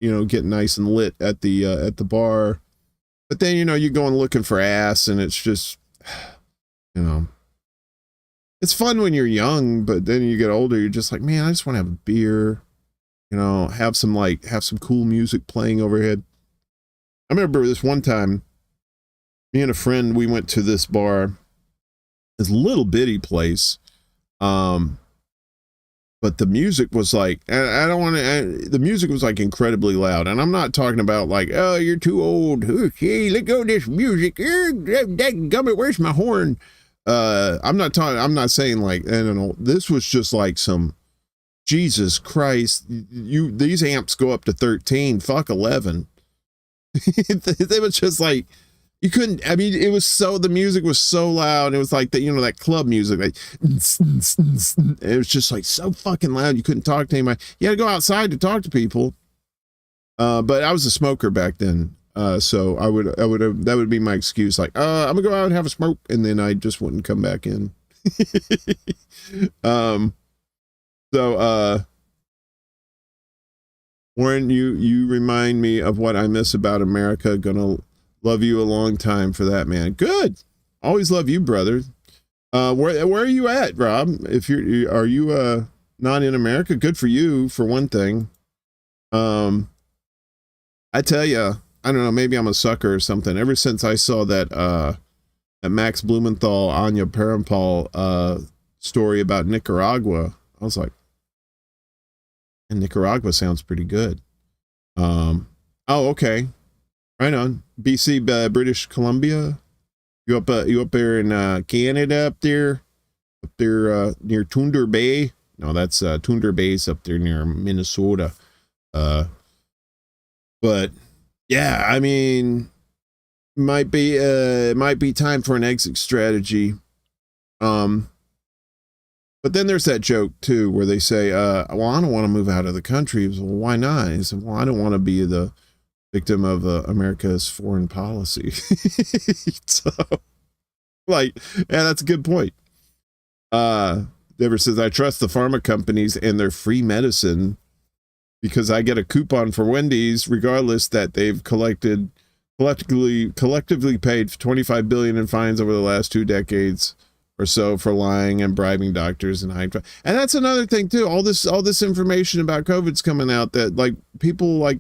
you know, getting nice and lit at the bar. But then, you know, you're going looking for ass, and it's just, you know, it's fun when you're young, but then you get older, you're just like, man, I just want to have a beer, you know, have some cool music playing overhead. I remember this one time, me and a friend, we went to this bar, this little bitty place, but the music was like, the music was like incredibly loud. And I'm not talking about like, oh, you're too old. Okay, let go of this music. Dadgummit, where's my horn? I'm not saying like, I don't know. This was just like some, Jesus Christ, these amps go up to 13, fuck 11. It was just like, You couldn't, I mean, it was so, the music was so loud. It was like that, you know, that club music, like, it was just like so fucking loud. You couldn't talk to anybody. You had to go outside to talk to people. But I was a smoker back then. So that would be my excuse. Like, I'm gonna go out and have a smoke. And then I just wouldn't come back in. Warren, you remind me of what I miss about America. Gonna love you a long time for that, man. Good. Always love you, brother. Where are you at, Rob? Are you not in America? Good for you, for one thing. I tell you, I don't know, maybe I'm a sucker or something. Ever since I saw that Max Blumenthal, Anya Parampal story about Nicaragua, I was like, and Nicaragua sounds pretty good. Oh, okay. Right on. BC, British Columbia. You up there in Canada, up there near Thunder Bay. No, that's Thunder Bay's up there near Minnesota. But yeah, I mean, might be time for an exit strategy. But then there's that joke too, where they say, well, I don't want to move out of the country. Well, why not? He said, well, I don't want to be the victim of America's foreign policy. So, like, yeah, that's a good point. Deborah says, I trust the pharma companies and their free medicine because I get a coupon for Wendy's, regardless that they've collectively paid $25 billion in fines over the last 2 decades or so for lying and bribing doctors and hiding. And that's another thing too. All this information about COVID's coming out that, like, people, like,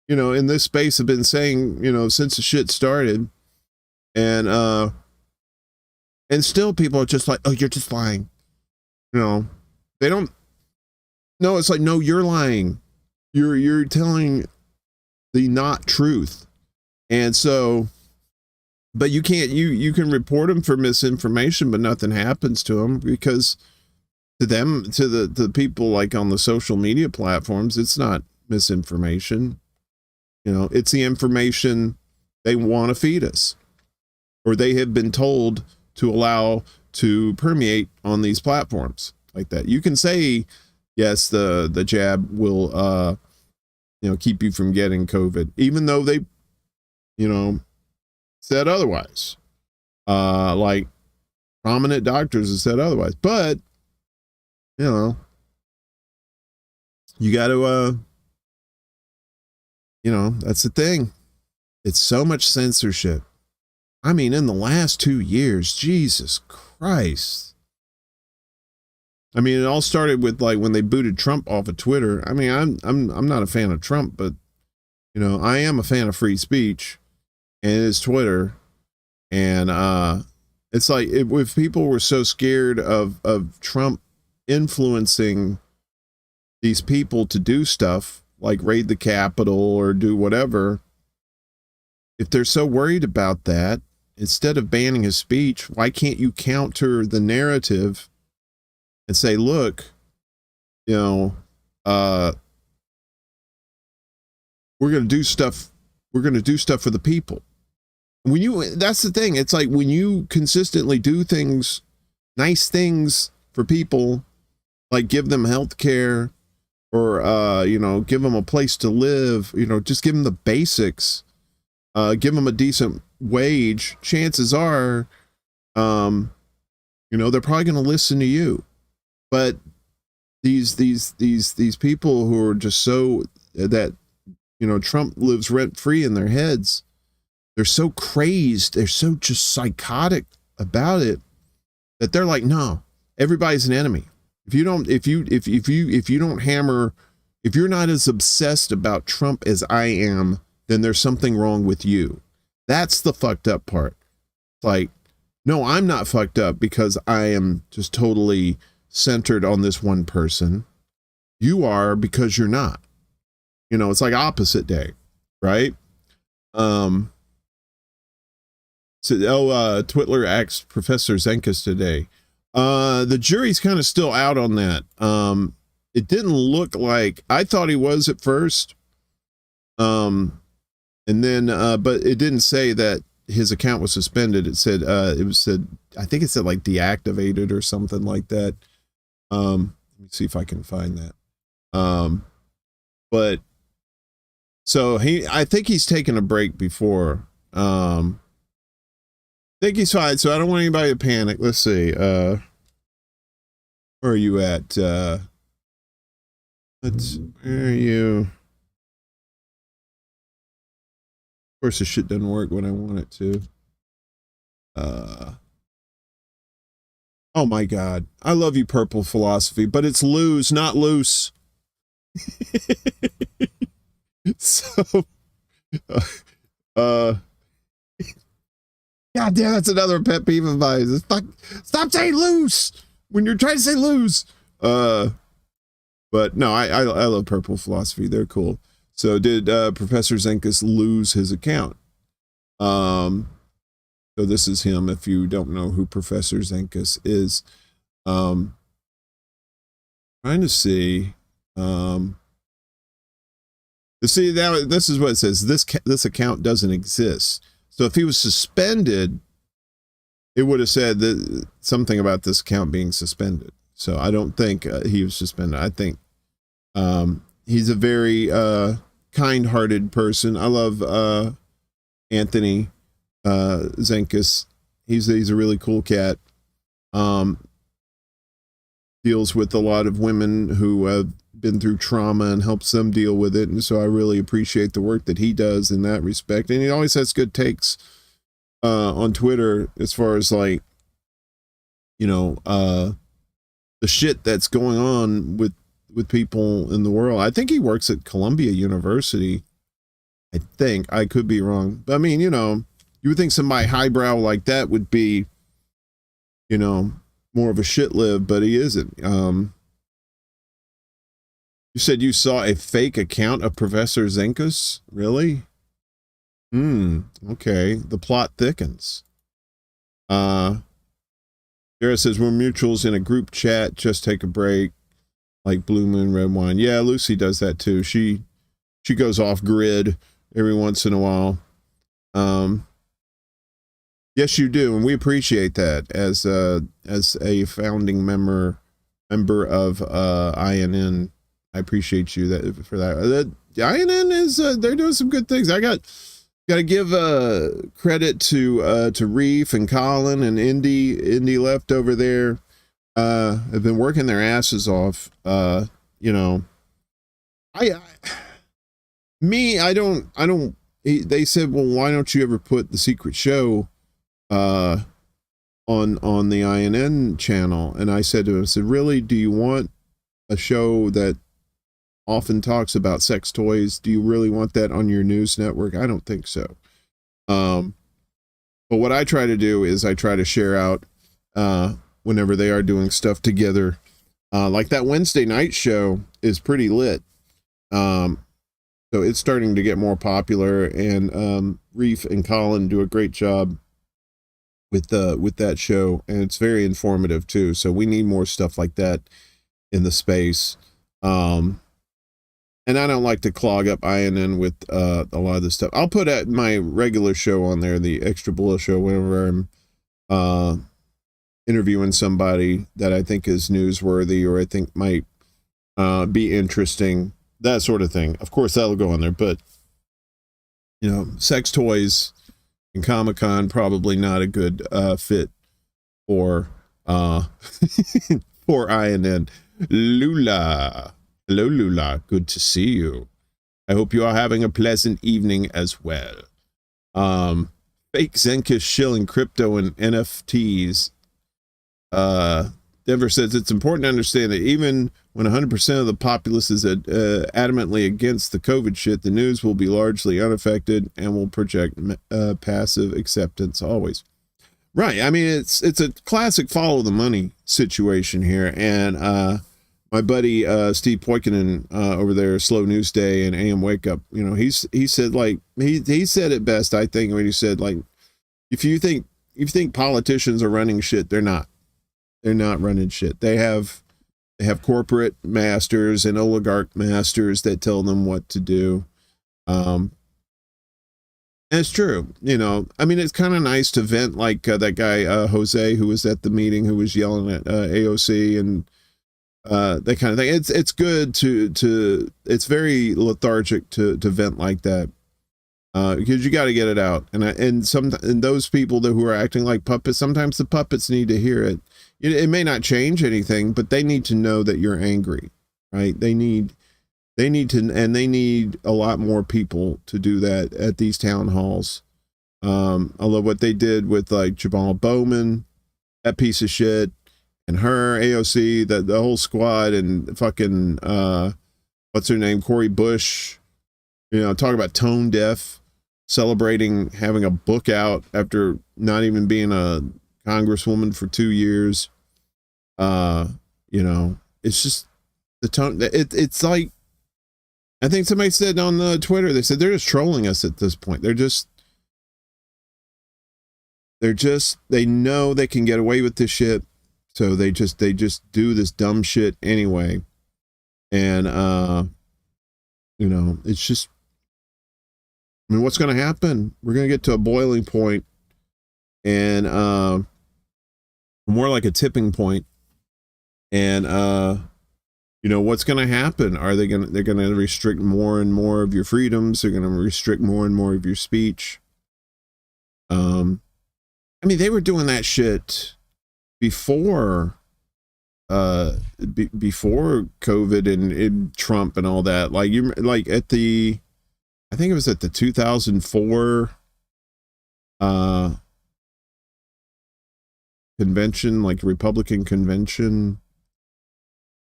you know, in this space have been saying, you know, since the shit started, and still people are just like, oh, you're just lying. You know, they don't. No, it's like, no, you're lying. You're telling the not truth. And so, but you can't, you can report them for misinformation, but nothing happens to them, because to them, to the people like on the social media platforms, it's not misinformation. You know, it's the information they want to feed us, or they have been told to allow to permeate on these platforms like that. You can say, yes, the jab will, you know, keep you from getting COVID, even though they, you know, said otherwise. Like prominent doctors have said otherwise, but you know, you got to, you know, that's the thing. It's so much censorship. I mean, in the last 2 years, Jesus Christ. I mean, it all started with, like, when they booted Trump off of Twitter. I mean, I'm not a fan of Trump, but, you know, I am a fan of free speech, and it's Twitter. And it's like, if people were so scared of Trump influencing these people to do stuff like raid the Capitol or do whatever, if they're so worried about that, instead of banning his speech, why can't you counter the narrative and say, look, you know, we're going to do stuff. We're going to do stuff for the people. That's the thing. It's like when you consistently do things, nice things for people, like give them health care, or, you know, give them a place to live, you know, just give them the basics, give them a decent wage. Chances are, you know, they're probably going to listen to you. But these people who are just so that, you know, Trump lives rent free in their heads, they're so crazed, they're so just psychotic about it, that they're like, no, everybody's an enemy. If you don't hammer, if you're not as obsessed about Trump as I am, then there's something wrong with you. That's the fucked up part. Like, no, I'm not fucked up because I am just totally centered on this one person. You are, because you're not. You know, it's like opposite day, right? So, Twitler asked Professor Zenkus today. The jury's kind of still out on that. It didn't look like, I thought he was at first. And then, but it didn't say that his account was suspended. It said I think it said like deactivated or something like that. Let me see if I can find that. But so I think he's taken a break before. I think he's fine. So I don't want anybody to panic. Let's see. Where are you at? Where are you? Of course, this shit doesn't work when I want it to. Oh my God. I love you, Purple Philosophy, but it's lose, not loose. So, God damn, that's another pet peeve of mine. Stop saying loose when you're trying to say lose. But no, I love Purple Philosophy. They're cool. So did Professor Zenkus lose his account? So this is him. If you don't know who Professor Zenkus is, trying to see. See, now this is what it says. This account doesn't exist. So if he was suspended, it would have said that something about this account being suspended. So I don't think he was suspended. I think he's a very kind-hearted person. I love Anthony Zenkus. He's a really cool cat. Deals with a lot of women who have been through trauma and helps them deal with it. And so I really appreciate the work that he does in that respect. And he always has good takes on Twitter as far as like, you know, the shit that's going on with people in the world. I think he works at Columbia University. I think. I could be wrong. But I mean, you know, you would think somebody highbrow like that would be, you know, more of a shit lib, but he isn't. You said you saw a fake account of Professor Zenkus? Really? Okay. The plot thickens. Sarah says, we're mutuals in a group chat. Just take a break. Like Blue Moon Red Wine. Yeah, Lucy does that too. She goes off grid every once in a while. Yes, you do, and we appreciate that as a founding member of INN. I appreciate you for that. The INN is they're doing some good things. I got to give credit to Reef and Colin and Indy left over there. Have been working their asses off. You know, I don't. They said, well, why don't you ever put the secret show on the INN channel? And I said to him, I said, really, do you want a show that often talks about sex toys? Do you really want that on your news network? I don't think so. But what I try to do is I try to share out whenever they are doing stuff together. Like that Wednesday night show is pretty lit. So it's starting to get more popular, and Reef and Colin do a great job with that show, and it's very informative too. So we need more stuff like that in the space. And I don't like to clog up INN with a lot of this stuff. I'll put at my regular show on there, the Extra Bulla show, whenever I'm interviewing somebody that I think is newsworthy or I think might be interesting, that sort of thing. Of course, that'll go on there. But, you know, sex toys and Comic-Con, probably not a good fit for for INN. Lula. Hello, Lula. Good to see you. I hope you are having a pleasant evening as well. Fake Zenkus shilling crypto and NFTs. Denver says it's important to understand that even when 100% of the populace is adamantly against the COVID shit, the news will be largely unaffected and will project passive acceptance always. Right. I mean, it's a classic follow the money situation here. And my buddy Steve Poikinen over there, Slow News Day and AM Wake Up, you know, he said, like, he said it best, I think, when he said, like, if you think politicians are running shit, they're not. They're not running shit. They have corporate masters and oligarch masters that tell them what to do. And it's true, you know. I mean, it's kind of nice to vent, like that guy Jose, who was at the meeting, who was yelling at AOC and that kind of thing. It's good to it's very lethargic to vent like that, because you got to get it out. And those people who are acting like puppets, sometimes the puppets need to hear it. It may not change anything, but they need to know that you're angry, right? They need to, and they need a lot more people to do that at these town halls. I love what they did with like Jamal Bowman, that piece of shit, and her, AOC, the whole squad, and fucking what's her name, Cori Bush. You know, talk about tone deaf, celebrating having a book out after not even being a congresswoman for 2 years. You know, it's just the tone. It's like, I think somebody said on the Twitter, they said they're just trolling us at this point. They know they can get away with this shit. So they just do this dumb shit anyway. And, you know, it's just, I mean, what's going to happen? We're going to get to a boiling point, and, more like a tipping point. And, you know, what's going to happen? They're going to restrict more and more of your freedoms. They're going to restrict more and more of your speech. I mean, they were doing that shit before COVID and Trump and all that. Like at the, I think it was at the 2004 convention, like Republican convention,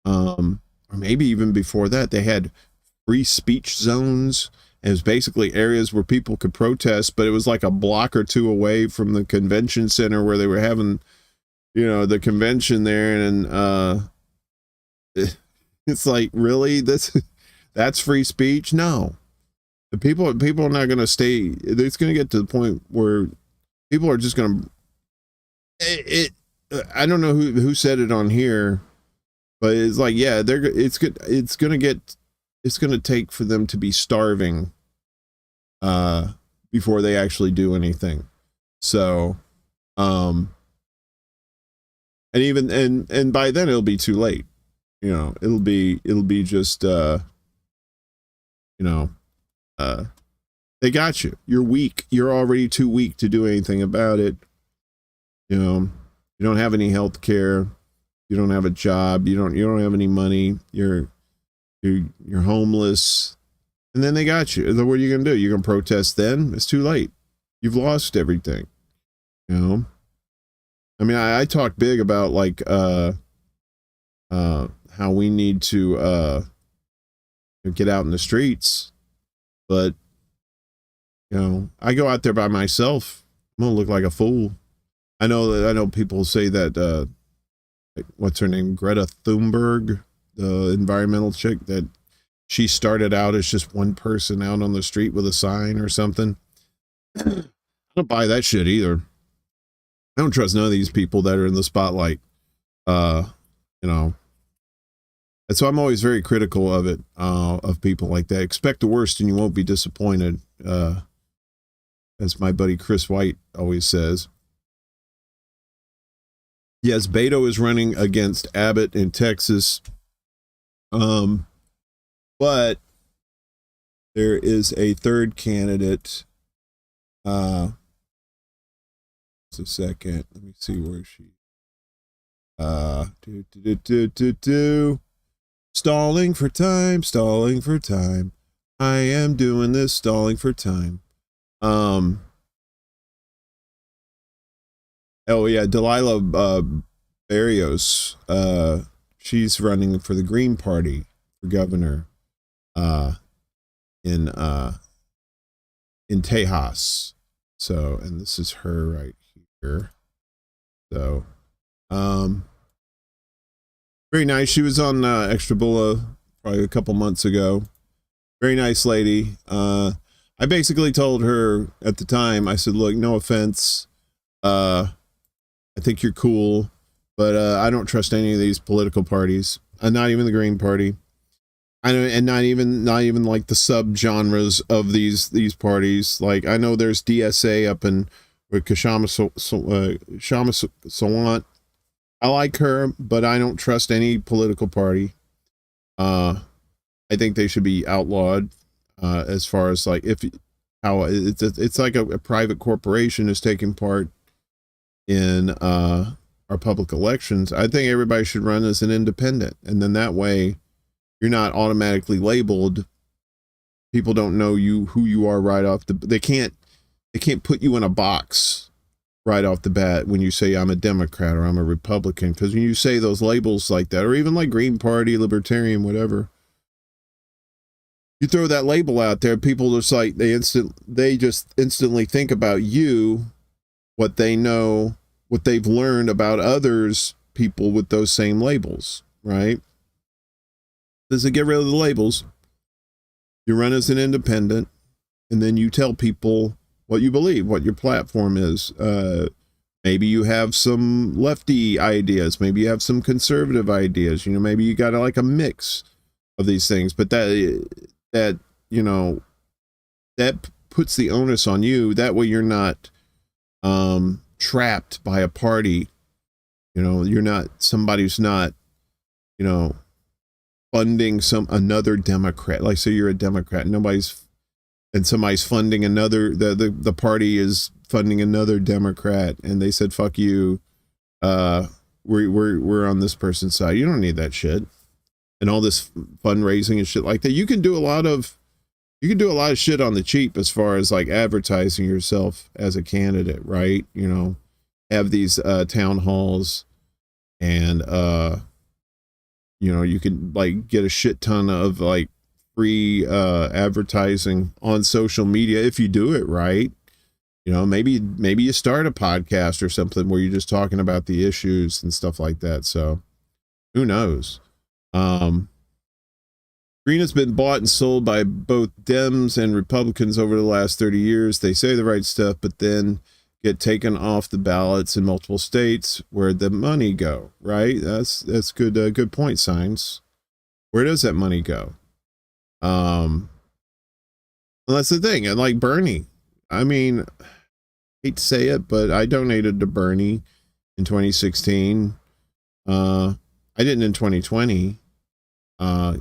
or maybe even before that, they had free speech zones. It was basically areas where people could protest, but it was like a block or two away from the convention center where they were having, you know, the convention there. And it's like, really, that's free speech? No, the people are not going to stay. It's going to get to the point where people are just going to, I don't know who said it on here, but it's like, yeah, it's good. It's going to take for them to be starving before they actually do anything. So, and by then it'll be too late. You know, it'll be just, you know, they got you. You're weak. You're already too weak to do anything about it. You know, you don't have any health care. You don't have a job. You don't have any money. You're homeless. And then they got you. What are you going to do? You're going to protest then? It's too late. You've lost everything. You know? I mean, I talk big about like how we need to get out in the streets, but you know, I go out there by myself, I'm gonna look like a fool. I know people say that what's her name, Greta Thunberg, the environmental chick, that she started out as just one person out on the street with a sign or something. I don't buy that shit either. I don't trust none of these people that are in the spotlight. You know, and so I'm always very critical of it, of people like that. Expect the worst and you won't be disappointed, as my buddy Chris White always says. Yes, Beto is running against Abbott in Texas, but there is a third candidate. Just a second, let me see where she. Stalling for time. I am doing this, stalling for time. Oh yeah, Delilah Barrios. She's running for the Green Party for governor in Tejas. So, and this is her right here. So, very nice. She was on Extra Bulla probably a couple months ago. Very nice lady. I basically told her at the time, I said, look, no offense. I think you're cool, but I don't trust any of these political parties. Not even the Green Party. I know, and not even like the subgenres of these parties. Like I know there's DSA up in with Kshama Sawant. I like her, but I don't trust any political party. I think they should be outlawed. As far as like how it's like a private corporation is taking part in our public elections. I think everybody should run as an independent, and then that way you're not automatically labeled. People don't know who you are right off they can't put you in a box right off the bat when you say I'm a Democrat or I'm a Republican, because when you say those labels like that, or even like Green Party, Libertarian, whatever, you throw that label out there, people just like they just instantly think about you, what they know, what they've learned about others, people with those same labels, right? Does it get rid of the labels? You run as an independent, and then you tell people what you believe, what your platform is. Maybe you have some lefty ideas, maybe you have some conservative ideas, maybe you got like a mix of these things, but that puts the onus on you. That way you're not trapped by a party. You're not somebody who's not funding another Democrat. Like, so you're a Democrat, and somebody's funding another, the party is funding another Democrat, and they said fuck you, we're on this person's side. You don't need that shit. And all this fundraising and shit like that. You can do a lot of shit on the cheap as far as like advertising yourself as a candidate, right? Have these town halls, and you can like get a shit ton of like free advertising on social media if you do it right. Maybe you start a podcast or something where you're just talking about the issues and stuff like that. So who knows? Green has been bought and sold by both Dems and Republicans over the last 30 years. They say the right stuff, but then get taken off the ballots in multiple states. Where'd the money go? Right? That's good. Good point, Signs. Where does that money go? Well, that's the thing. And like Bernie, I mean, I hate to say it, but I donated to Bernie in 2016. I didn't in 2020. But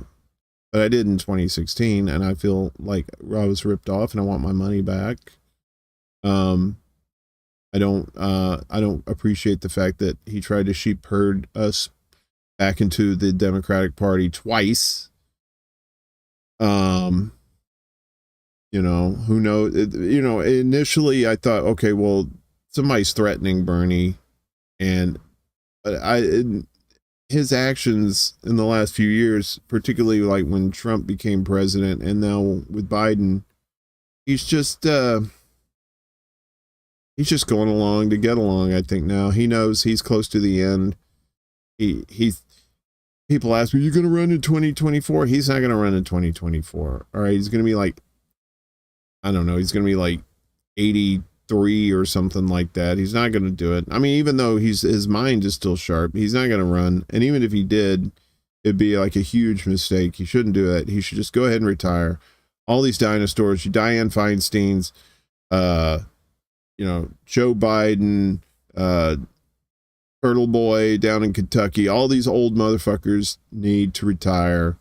I did in 2016, and I feel like I was ripped off, and I want my money back. I don't appreciate the fact that he tried to sheep herd us back into the Democratic Party twice. Who knows? Initially I thought, okay, well, somebody's threatening Bernie, and his actions in the last few years, particularly like when Trump became president and now with Biden, he's just going along to get along. I think now he knows he's close to the end. People ask me, "You're going to run in 2024?" He's not going to run in 2024. All right. He's going to be like, I don't know. He's going to be like 83 or something like that. He's not going to do it. I mean, even though his mind is still sharp, he's not going to run. And even if he did, it'd be like a huge mistake. He shouldn't do it. He should just go ahead and retire. All these dinosaurs, Dianne Feinstein's, Joe Biden, Turtle Boy down in Kentucky, all these old motherfuckers need to retire.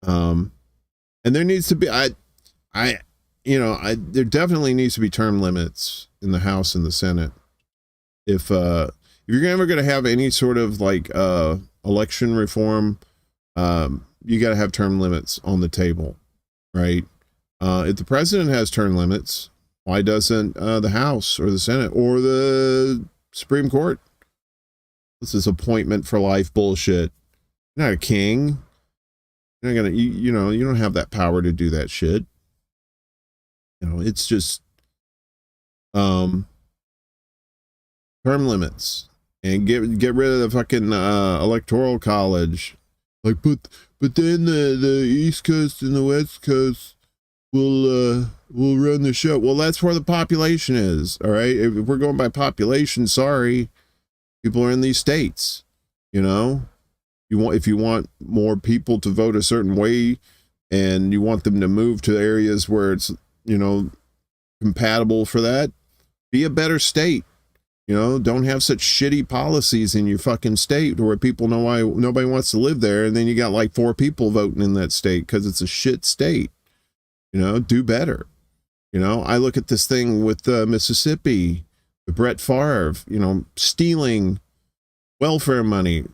And there needs to be, there definitely needs to be term limits in the House and the Senate. If you're ever going to have any sort of like election reform, you got to have term limits on the table, right? If the president has term limits, why doesn't the House or the Senate or the Supreme Court? This is appointment for life bullshit. You're not a king. You're not gonna, you don't have that power to do that shit. It's just term limits, and get rid of the fucking electoral college. Like, but then the East Coast and the West Coast will run the show. Well, that's where the population is. All right. If we're going by population, sorry, people are in these states, if you want more people to vote a certain way and you want them to move to areas where it's, you know, compatible for that, be a better state. You know, don't have such shitty policies in your fucking state where people know why nobody wants to live there. And then you got like 4 people voting in that state because it's a shit state. You know, do better. You know, I look at this thing with Mississippi, Brett Favre, you know, stealing welfare money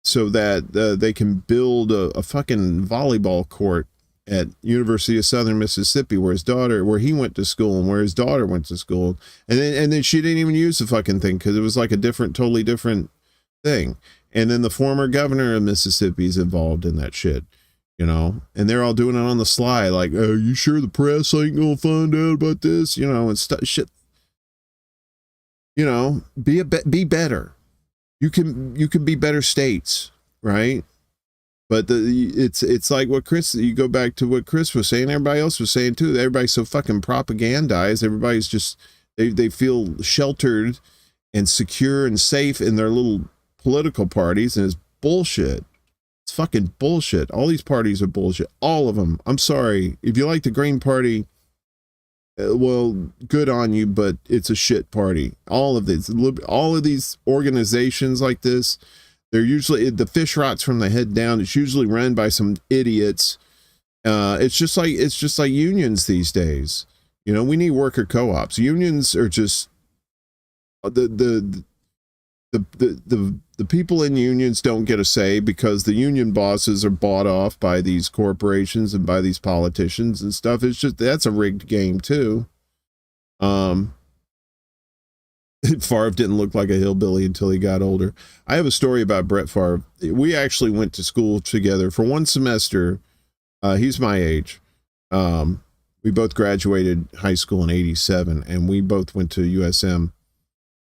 so that they can build a fucking volleyball court at University of Southern Mississippi where he went to school and where his daughter went to school. And then she didn't even use the fucking thing because it was like a totally different thing. And then the former governor of Mississippi is involved in that shit, you know, and they're all doing it on the sly. Like, are you sure the press ain't gonna find out about this? You know, and shit, you know, be better. You can be better states, right? But it's like what Kris, you go back to what Kris was saying, everybody else was saying too. Everybody's so fucking propagandized. Everybody's just, they feel sheltered and secure and safe in their little political parties, and it's bullshit. It's fucking bullshit. All these parties are bullshit. All of them. I'm sorry. If you like the Green Party, well, good on you, but it's a shit party. All of these organizations like this, they're usually, the fish rots from the head down. It's usually run by some idiots. It's just like unions these days. You know, we need worker co-ops. Unions are just the people in unions don't get a say because the union bosses are bought off by these corporations and by these politicians and stuff. It's just, that's a rigged game too. Favre didn't look like a hillbilly until he got older. I have a story about Brett Favre. We actually went to school together for 1 semester. He's my age. We both graduated high school in '87, and we both went to USM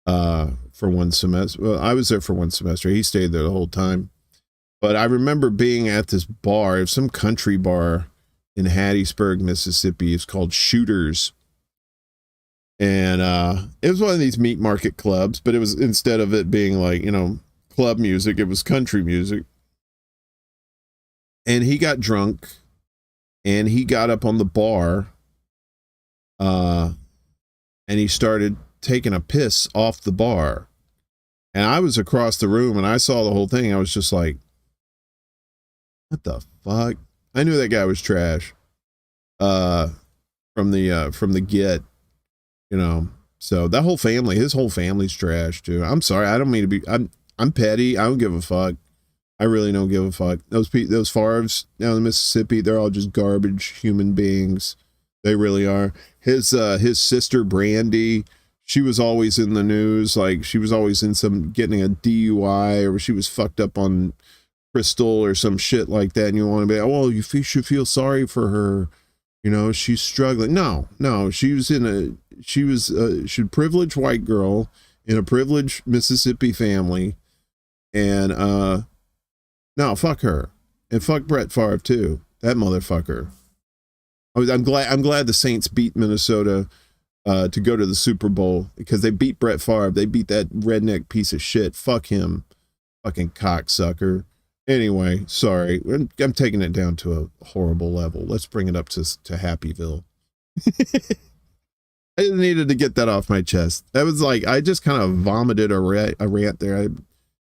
for 1 semester. Well, I was there for 1 semester. He stayed there the whole time. But I remember being at this bar, some country bar in Hattiesburg, Mississippi. It's called Shooters. And it was one of these meat market clubs, but it was, instead of it being like, you know, club music, it was country music. And he got drunk and he got up on the bar and he started taking a piss off the bar. And I was across the room and I saw the whole thing. I was just like, what the fuck? I knew that guy was trash from the get. You know, so that whole family, his whole family's trash too. I'm sorry. I don't mean to be, I'm petty. I don't give a fuck. I really don't give a fuck. Those Favres down in Mississippi, they're all just garbage human beings. They really are. His sister Brandy, she was always in the news. Like she was always in getting a DUI, or she was fucked up on crystal or some shit like that. And you want to be, oh, you should feel sorry for her. You know, she's struggling. No, she was a privileged white girl in a privileged Mississippi family. And, no, fuck her. And fuck Brett Favre too. That motherfucker. I'm glad the Saints beat Minnesota, to go to the Super Bowl, because they beat Brett Favre. They beat that redneck piece of shit. Fuck him. Fucking cocksucker. Anyway, sorry. I'm taking it down to a horrible level. Let's bring it up to Happyville. I needed to get that off my chest. That was like, I just kind of vomited a rant there. I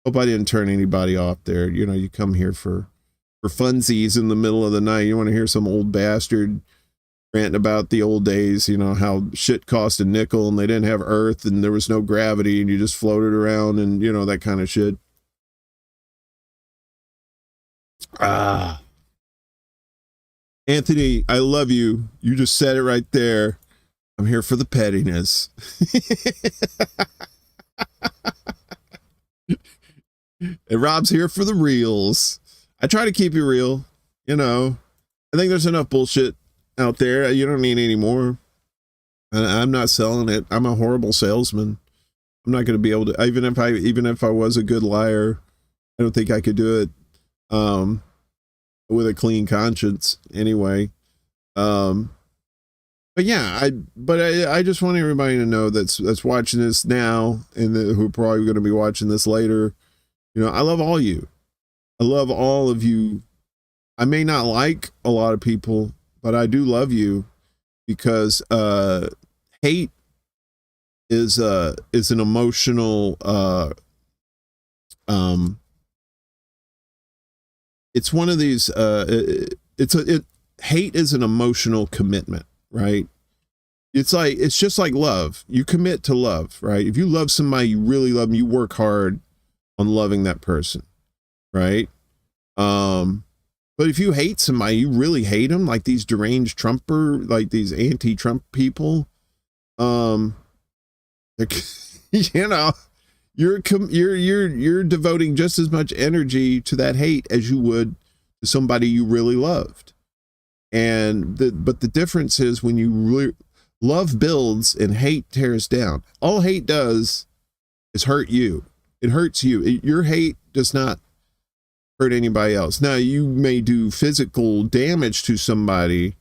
hope I didn't turn anybody off there. You know, you come here for funsies in the middle of the night. You want to hear some old bastard ranting about the old days, you know, how shit cost a nickel and they didn't have earth and there was no gravity and you just floated around and, you know, that kind of shit. Anthony, I love you. You just said it right there. I'm here for the pettiness. And Rob's here for the reals. I try to keep you real, you know. I think there's enough bullshit out there. You don't need any more. And I'm not selling it. I'm a horrible salesman. I'm not going to be able to, even if I was a good liar, I don't think I could do it with a clean conscience anyway. But yeah, I just want everybody to know that's watching this now and who are probably going to be watching this later. You know, I love all you. I love all of you. I may not like a lot of people, but I do love you because hate is an emotional it's one of these hate is an emotional commitment, right? It's just like love. You commit to love, right? If you love somebody, you really love them, you work hard on loving that person, right? But if you hate somebody, you really hate them, like these deranged Trumper, like these anti-Trump people, you know, you're devoting just as much energy to that hate as you would to somebody you really loved. And but the difference is when you really love builds and hate tears down. All hate does is hurt you. It hurts you. Your hate does not hurt anybody else. Now, you may do physical damage to somebody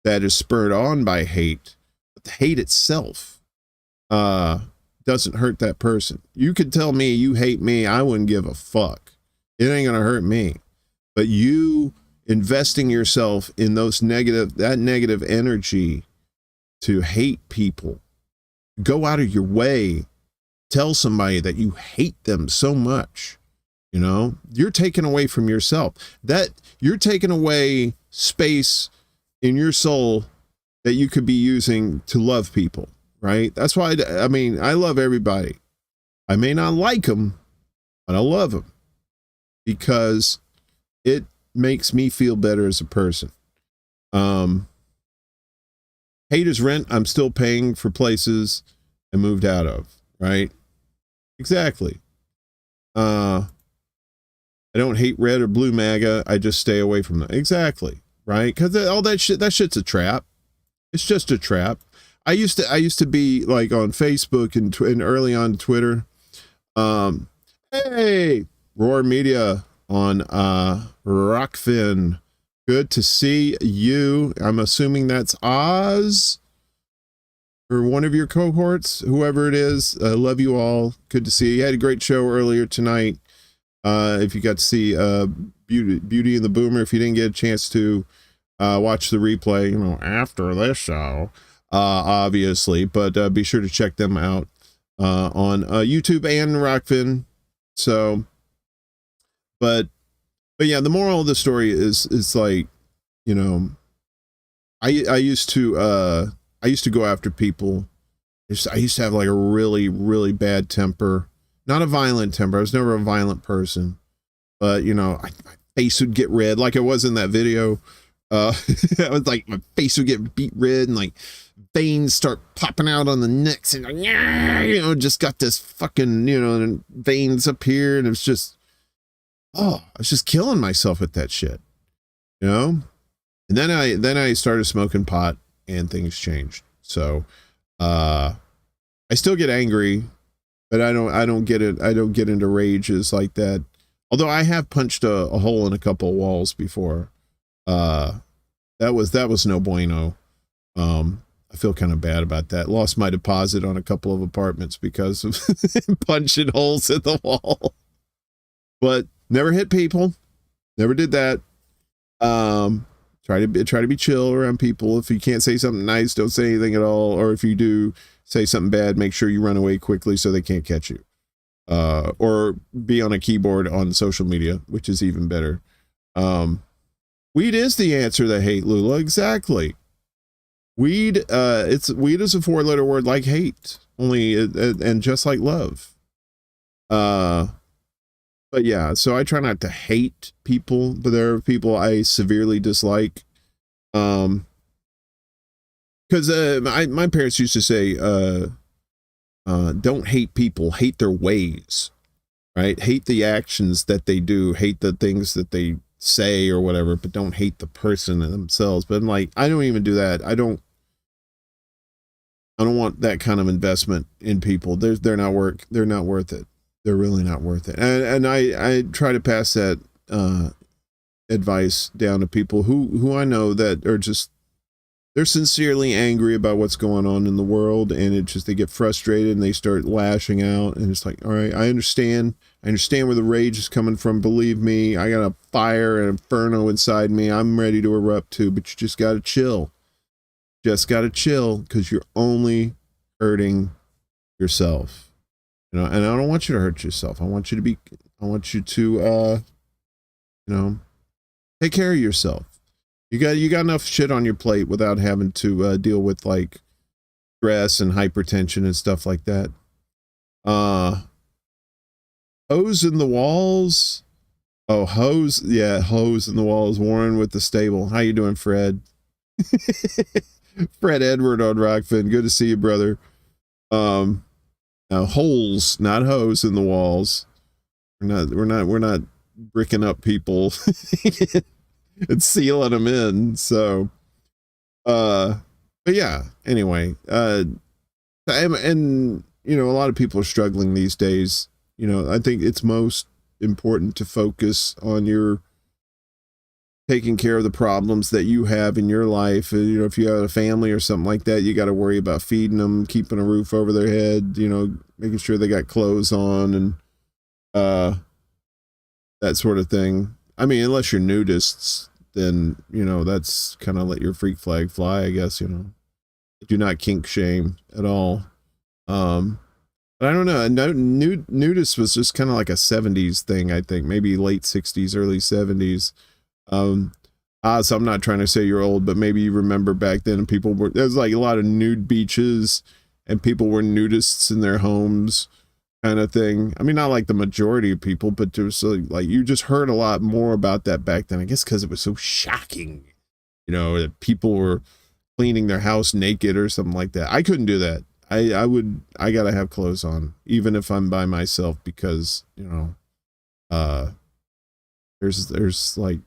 that is spurred on by hate, but the hate itself doesn't hurt that person. You could tell me you hate me, I wouldn't give a fuck. It ain't gonna hurt me. But you investing yourself in that negative energy to hate people, go out of your way, tell somebody that you hate them so much. You know, you're taking away from yourself, that you're taking away space in your soul that you could be using to love people, right? That's why, I mean, I love everybody. I may not like them, but I love them because it makes me feel better as a person. Hate is rent I'm still paying for places I moved out of, right? Exactly. I don't hate red or blue MAGA. I just stay away from them. Exactly. Right. Cause all that shit's a trap. It's just a trap. I used to be like on Facebook and early on Twitter. Hey, Roar Media on, Rockfin. Good to see you. I'm assuming that's Oz or one of your cohorts, whoever it is. I love you all. Good to see you. You had a great show earlier tonight. If you got to see Beauty and the Boomer, if you didn't get a chance to watch the replay, you know, after this show, obviously, but be sure to check them out on YouTube and Rockfin. So, but yeah, the moral of the story is like, you know, I used to go after people. I used to have like a really, really bad temper. Not a violent temper. I was never a violent person, but you know, my face would get red like it was in that video. I was like, my face would get beat red and like veins start popping out on the necks and like, you know, just got this fucking, you know, veins up here. And it was just, I was just killing myself with that shit, you know? And then I started smoking pot and things changed. So, I still get angry, but I don't get into rages like that. Although I have punched a hole in a couple of walls before. That was no bueno. I feel kind of bad about that. Lost my deposit on a couple of apartments because of punching holes in the wall. But never hit people. Never did that. Try to be chill around people. If you can't say something nice, don't say anything at all. Or if you do say something bad, make sure you run away quickly so they can't catch you. Or be on a keyboard on social media, which is even better. Weed is the answer to hate, Lula. Exactly. Weed is a 4-letter word like hate, only and just like love. But yeah, so I try not to hate people, but there are people I severely dislike. Because my parents used to say, don't hate people, hate their ways, right? Hate the actions that they do, hate the things that they say or whatever, but don't hate the person themselves. But I'm like, I don't even do that. I don't want that kind of investment in people. They're not worth it. They're really not worth it. And I try to pass that advice down to people who I know that are just they're sincerely angry about what's going on in the world, and it just, they get frustrated and they start lashing out, and it's like, all right, I understand where the rage is coming from. Believe me, I got a fire and inferno inside me. I'm ready to erupt too, but you just gotta chill. Just gotta chill, because you're only hurting yourself. You know, and I don't want you to hurt yourself. I want you to take care of yourself. You got enough shit on your plate without having to deal with like stress and hypertension and stuff like that. Hose in the walls. Oh, hose. Yeah, hose in the walls. Warren with the stable. How you doing, Fred? Fred Edward on Rockfin. Good to see you, brother. Holes, not hose in the walls. We're not bricking up people and sealing them in. So, but yeah, anyway, and you know, a lot of people are struggling these days. You know, I think it's most important to focus on your taking care of the problems that you have in your life. You know, if you have a family or something like that, you got to worry about feeding them, keeping a roof over their head, you know, making sure they got clothes on, and that sort of thing. I mean, unless you're nudists, then, you know, that's kind of let your freak flag fly, I guess, you know. Do not kink shame at all. But I don't know. Nudist was just kind of like a 70s thing, I think. Maybe late 60s, early 70s. So I'm not trying to say you're old, but maybe you remember back then there was like a lot of nude beaches and people were nudists in their homes kind of thing. I mean, not like the majority of people, but there was like you just heard a lot more about that back then, I guess because it was so shocking, you know, that people were cleaning their house naked or something like that. I couldn't do that. I gotta have clothes on, even if I'm by myself, because, you know, there's like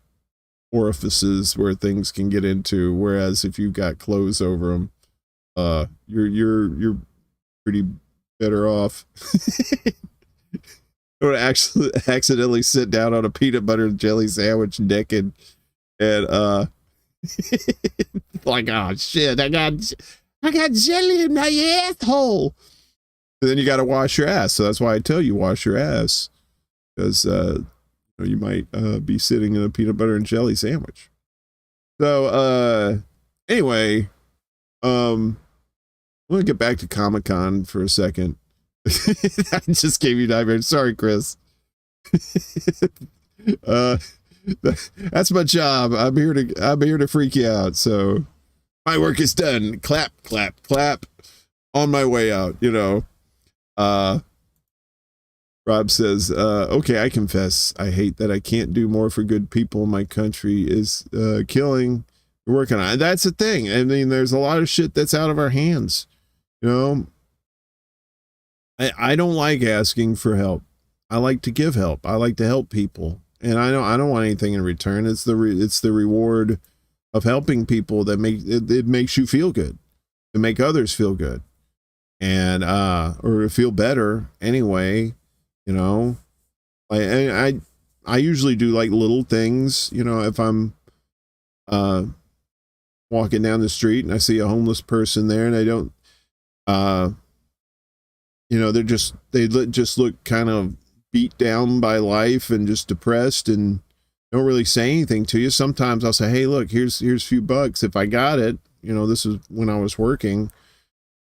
orifices where things can get into, whereas if you've got clothes over them, you're pretty better off. Or actually accidentally sit down on a peanut butter and jelly sandwich naked, and like, oh shit, I got jelly in my asshole. And then you got to wash your ass. So that's why I tell you, wash your ass, because you might be sitting in a peanut butter and jelly sandwich. So anyway, I'm gonna get back to Comic-Con for a second. I just gave you nightmares. Sorry, Chris. That's my job. I'm here to freak you out. So my work is done. Clap, clap, clap. On my way out, you know. Rob says, okay, I confess, I hate that I can't do more for good people. My country is killing. We're working on it. That's the thing. I mean, there's a lot of shit that's out of our hands. You know, I don't like asking for help. I like to give help. I like to help people. And I don't want anything in return. It's the reward of helping people that it makes you feel good, to make others feel good, and or to feel better anyway. You know, I usually do like little things. You know, if I'm walking down the street and I see a homeless person there, and I don't, you know, they just look kind of beat down by life and just depressed and don't really say anything to you. Sometimes I'll say, hey, look, here's a few bucks if I got it. You know, this is when I was working,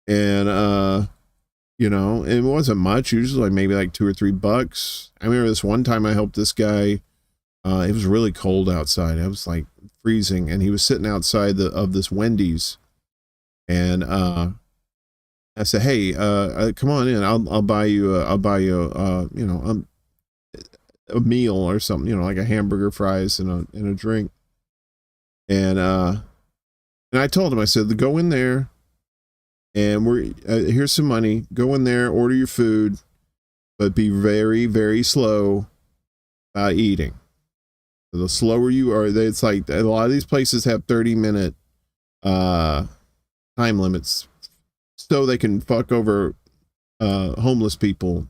and you know, it wasn't much, usually maybe like $2 or $3. I remember this one time I helped this guy. It was really cold outside. It was like freezing, and he was sitting outside of this Wendy's, and I said, hey, come on in. I'll buy you you know, a meal or something, you know, like a hamburger, fries, and a drink. And I told him, I said, go in there, and here's some money. Go in there, order your food, but be very, very slow about eating. The slower you are, it's like a lot of these places have 30-minute time limits, so they can fuck over homeless people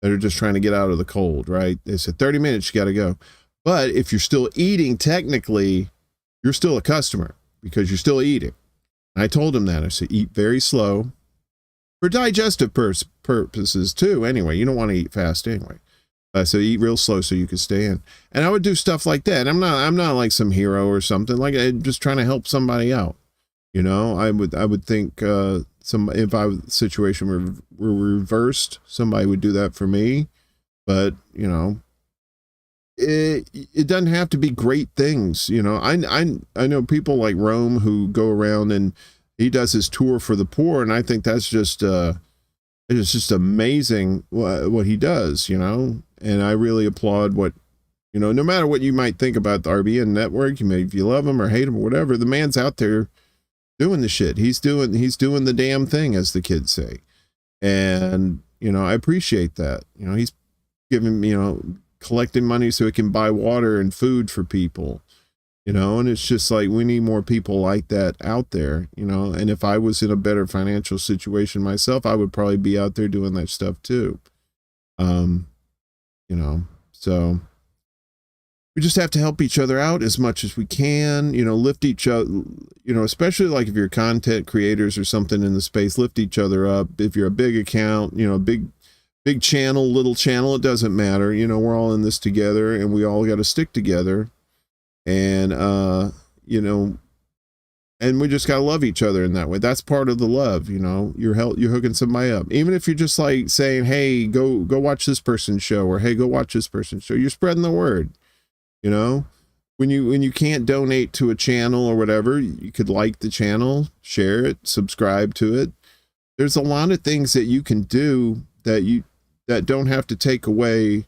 that are just trying to get out of the cold, right? They said 30 minutes, you got to go. But if you're still eating, technically, you're still a customer because you're still eating. And I told him that. I said, eat very slow for digestive purposes too. Anyway, you don't want to eat fast anyway. I said, eat real slow so you can stay in. And I would do stuff like that. I'm not like some hero or something. Like, I'm just trying to help somebody out. You know, I would think if the situation were reversed, somebody would do that for me. But, you know, it doesn't have to be great things. You know, I know people like Rome who go around and he does his tour for the poor. And I think that's just, it's just amazing what he does, you know, and I really applaud what, you know, no matter what you might think about the RBN network, if you love him or hate him or whatever, the man's out there doing the shit. He's doing the damn thing, as the kids say. And, you know, I appreciate that. You know, he's giving, you know, collecting money so he can buy water and food for people, you know, and it's just like, we need more people like that out there, you know, and if I was in a better financial situation myself, I would probably be out there doing that stuff too. You know, so we just have to help each other out as much as we can, you know, lift each other, you know, especially like if you're content creators or something in the space, lift each other up. If you're a big account, you know, big channel, little channel, it doesn't matter. You know, we're all in this together and we all got to stick together. And, you know, and we just got to love each other in that way. That's part of the love, you know, you're hooking somebody up. Even if you're just like saying, hey, go watch this person's show, or, hey, go watch this person's show. You're spreading the word, you know, when you can't donate to a channel or whatever, you could like the channel, share it, subscribe to it. There's a lot of things that you can do that don't have to take away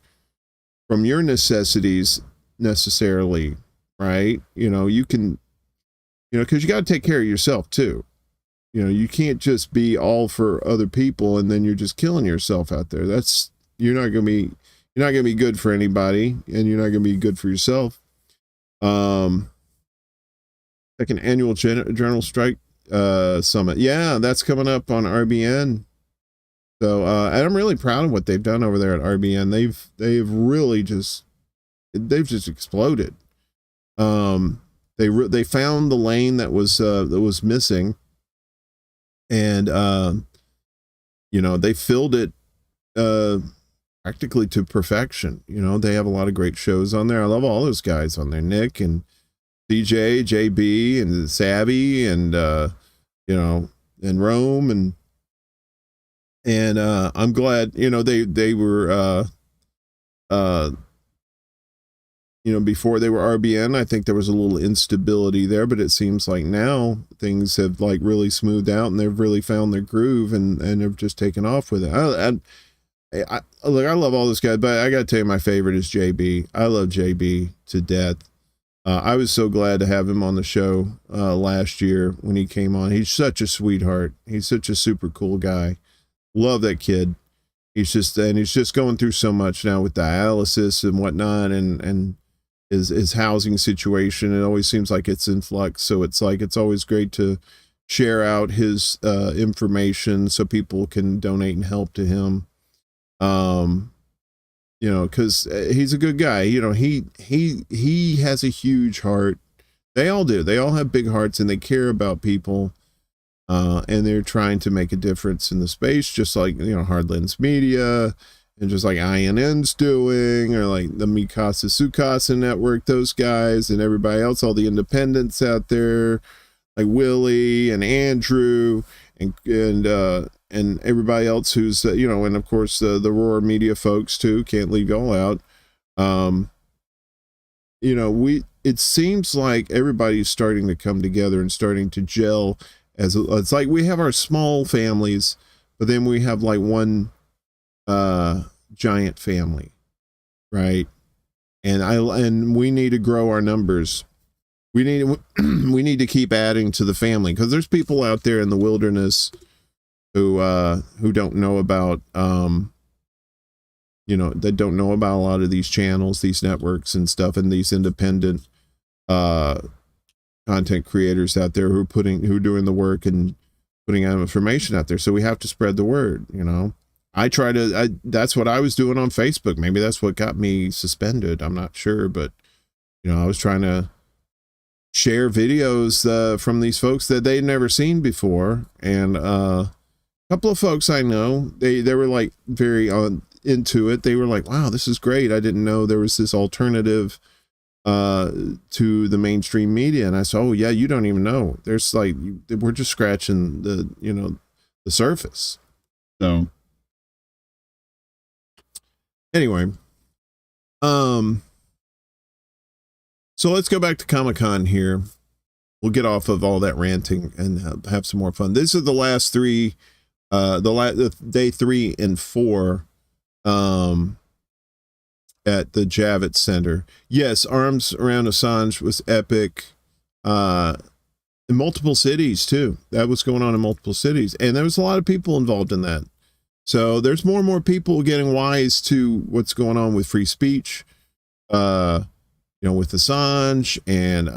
from your necessities necessarily. Right. You know, you can, you know, cause you got to take care of yourself too. You know, you can't just be all for other people and then you're just killing yourself out there. You're not going to be good for anybody, and you're not going to be good for yourself. Second annual Journal Strike Summit. Yeah, that's coming up on RBN. So, and I'm really proud of what they've done over there at RBN. They've really just exploded. They found the lane that was missing, and you know, they filled it practically to perfection. You know, they have a lot of great shows on there. I love all those guys on there, Nick and DJ, JB, and Savvy, and you know, and Rome, and I'm glad, you know, they were you know, before they were RBN, I think there was a little instability there, but it seems like now things have like really smoothed out and they've really found their groove, and they've just taken off with it. I love all those guys, but I got to tell you, my favorite is JB. I love JB to death. I was so glad to have him on the show last year when he came on. He's such a sweetheart. He's such a super cool guy. Love that kid. He's just going through so much now with dialysis and whatnot, and his housing situation. It always seems like it's in flux. So it's like, it's always great to share out his information so people can donate and help to him. You know, cause he's a good guy. You know, he has a huge heart. They all do. They all have big hearts and they care about people. And they're trying to make a difference in the space, just like, you know, Hardlands Media, and just like INN's doing, or like the Mikasa Sukasa Network, those guys, and everybody else, all the independents out there, like Willie and Andrew, and everybody else who's, you know, and of course the Roar Media folks too, can't leave y'all out. You know, it seems like everybody's starting to come together and starting to gel. It's like we have our small families, but then we have like one giant family, right? And we need to grow our numbers. We need to keep adding to the family, because there's people out there in the wilderness who don't know about you know, that don't know about a lot of these channels, these networks and stuff, and these independent content creators out there who are doing the work and putting out information out there. So we have to spread the word, you know. That's what I was doing on Facebook. Maybe that's what got me suspended. I'm not sure, but you know, I was trying to share videos from these folks that they'd never seen before. And a couple of folks I know, they were like very into it. They were like, wow, this is great. I didn't know there was this alternative to the mainstream media. And I said, oh yeah, you don't even know. There's like, we're just scratching the, you know, the surface. So anyway, so let's go back to Comic-Con here. We'll get off of all that ranting and have some more fun. These are the last three, the day 3 and 4, at the Javits Center. Yes, Arms Around Assange was epic. In multiple cities too. That was going on in multiple cities, and there was a lot of people involved in that. So there's more and more people getting wise to what's going on with free speech, you know, with Assange and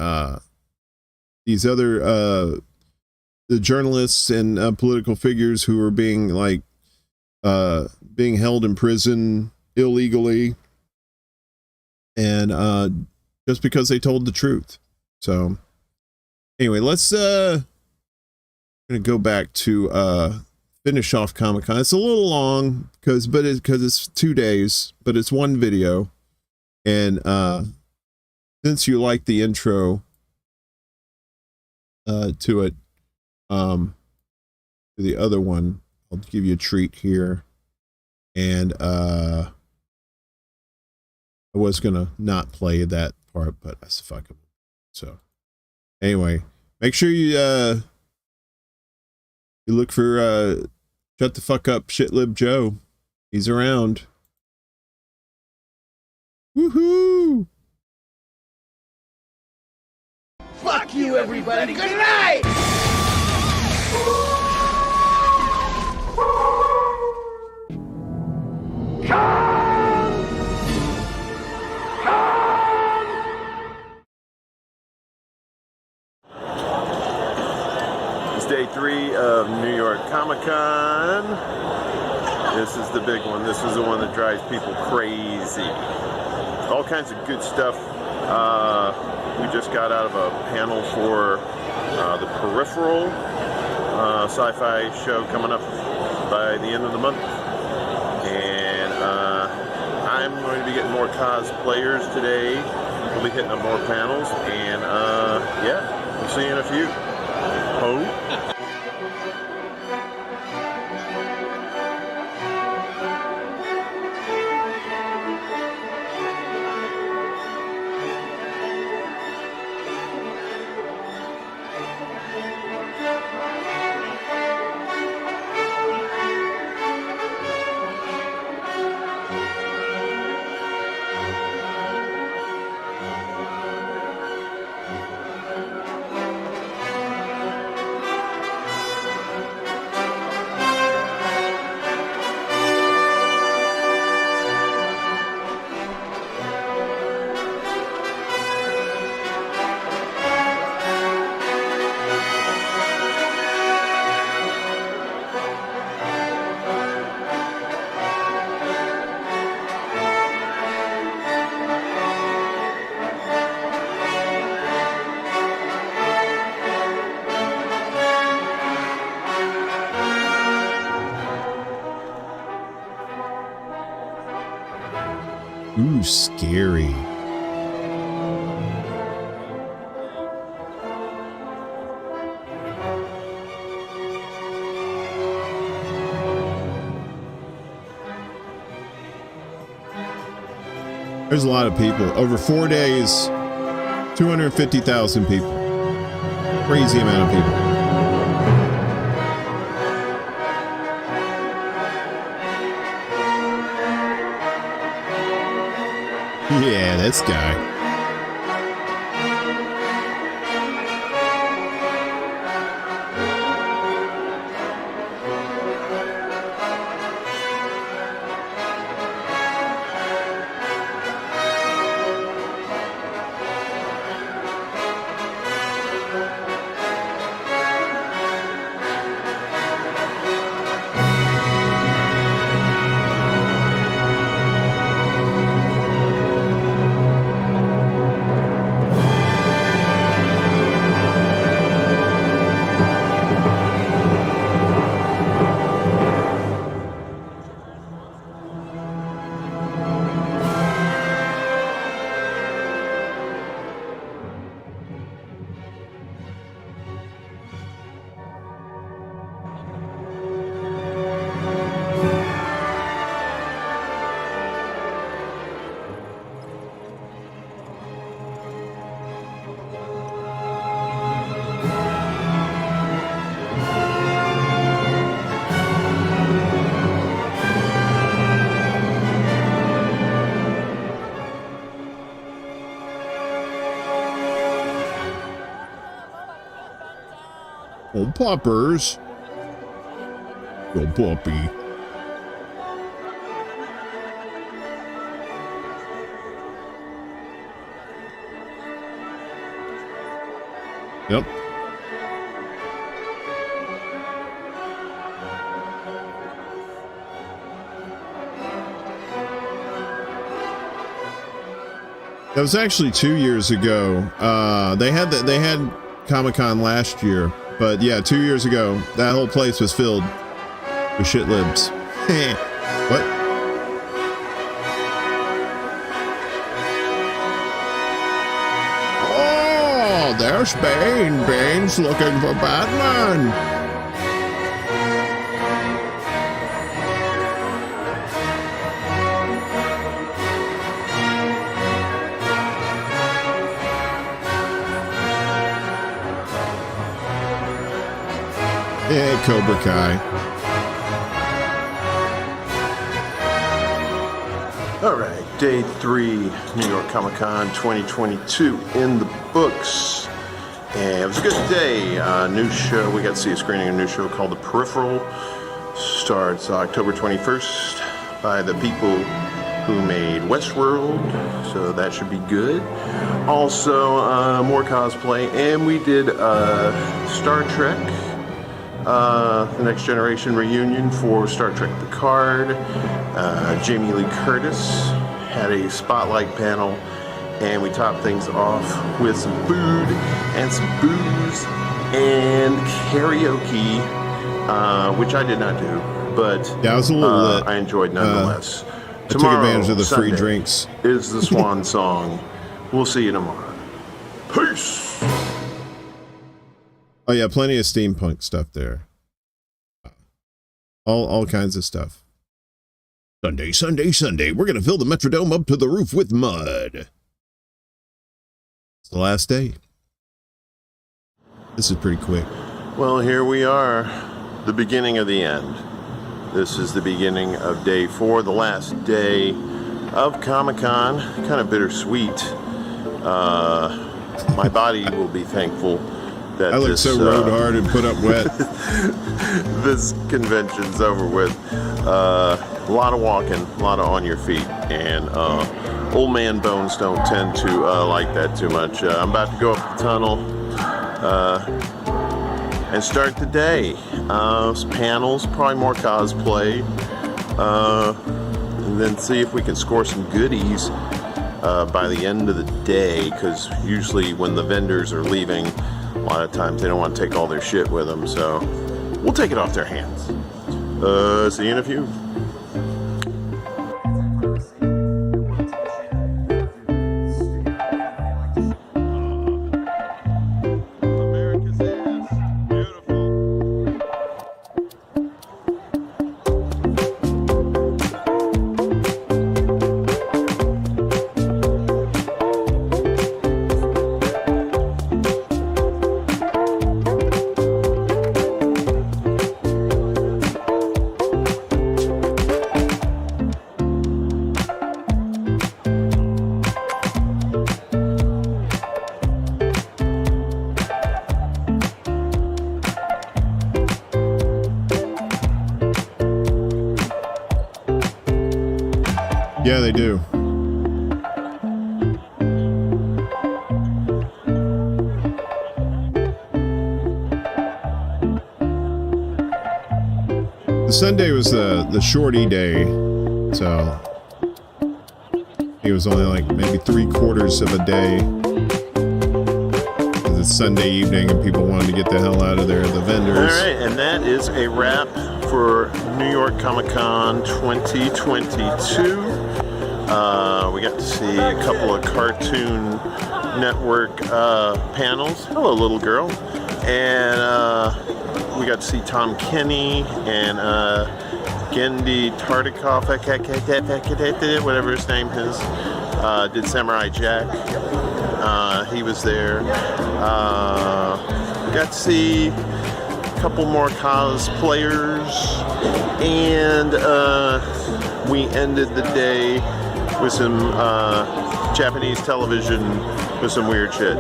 these other the journalists and political figures who are being like being held in prison illegally, and just because they told the truth. So anyway, let's gonna go back to finish off Comic-Con. It's a little long because it's 2 days, but it's one video. And since you like the intro to it, to the other one, I'll give you a treat here. And I was gonna not play that part, but I said fuck it. So anyway, make sure you look for Shut the Fuck Up Shitlib Joe. He's around. Woohoo! Fuck you, everybody. Good night! It's day 3 of New York Comic-Con. This is the big one. This is the one that drives people crazy. All kinds of good stuff. We just got out of a panel for the Peripheral sci-fi show coming up by the end of the month. And I'm going to be getting more cosplayers today. We'll be hitting up more panels. And yeah, we'll see you in a few. Ho. Ooh, scary. There's a lot of people. Over 4 days, 250,000 people. Crazy amount of people. Yeah, this guy. Oh, puppers. Yo, puppy. Yep. That was actually 2 years ago. They had Comic-Con last year, but yeah, 2 years ago, that whole place was filled with shit libs. What? Oh, there's Bane. Bane's looking for Batman. Hey, Cobra Kai. All right, day 3, New York Comic Con 2022 in the books. And it was a good day. New show, we got to see a screening of a new show called The Peripheral. Starts October 21st by the people who made Westworld, so that should be good. Also, more cosplay, and we did Star Trek. The Next Generation reunion for Star Trek Picard. Jamie Lee Curtis had a spotlight panel, and we topped things off with some food and some booze and karaoke, which I did not do, but yeah, I was a little lit. I enjoyed nonetheless. I took advantage of the free Sunday, drinks. Is the swan song. We'll see you tomorrow. Peace! Oh yeah, plenty of steampunk stuff there. All kinds of stuff. Sunday, Sunday, Sunday. We're gonna fill the Metrodome up to the roof with mud. It's the last day. This is pretty quick. Well, here we are, the beginning of the end. This is the beginning of day 4, the last day of Comic-Con. Kind of bittersweet. My body will be thankful that I look so rode hard and put up wet. This convention's over with. A lot of walking, a lot of on your feet, and old man bones don't tend to like that too much. I'm about to go up the tunnel and start the day. Panels, probably more cosplay, and then see if we can score some goodies by the end of the day, because usually when the vendors are leaving, a lot of times they don't want to take all their shit with them, so we'll take it off their hands. See you in a few. Yeah, they do. The Sunday was the shorty day, so it was only like maybe 3/4 of a day. It's Sunday evening and people wanted to get the hell out of there, the vendors. All right, and that is a wrap for New York Comic Con 2022. We got to see a couple of Cartoon Network panels. Hello, little girl. And we got to see Tom Kenny and Gendy Tartikoff, whatever his name is, did Samurai Jack. He was there. Got to see a couple more cosplayers, and we ended the day with some Japanese television with some weird shit,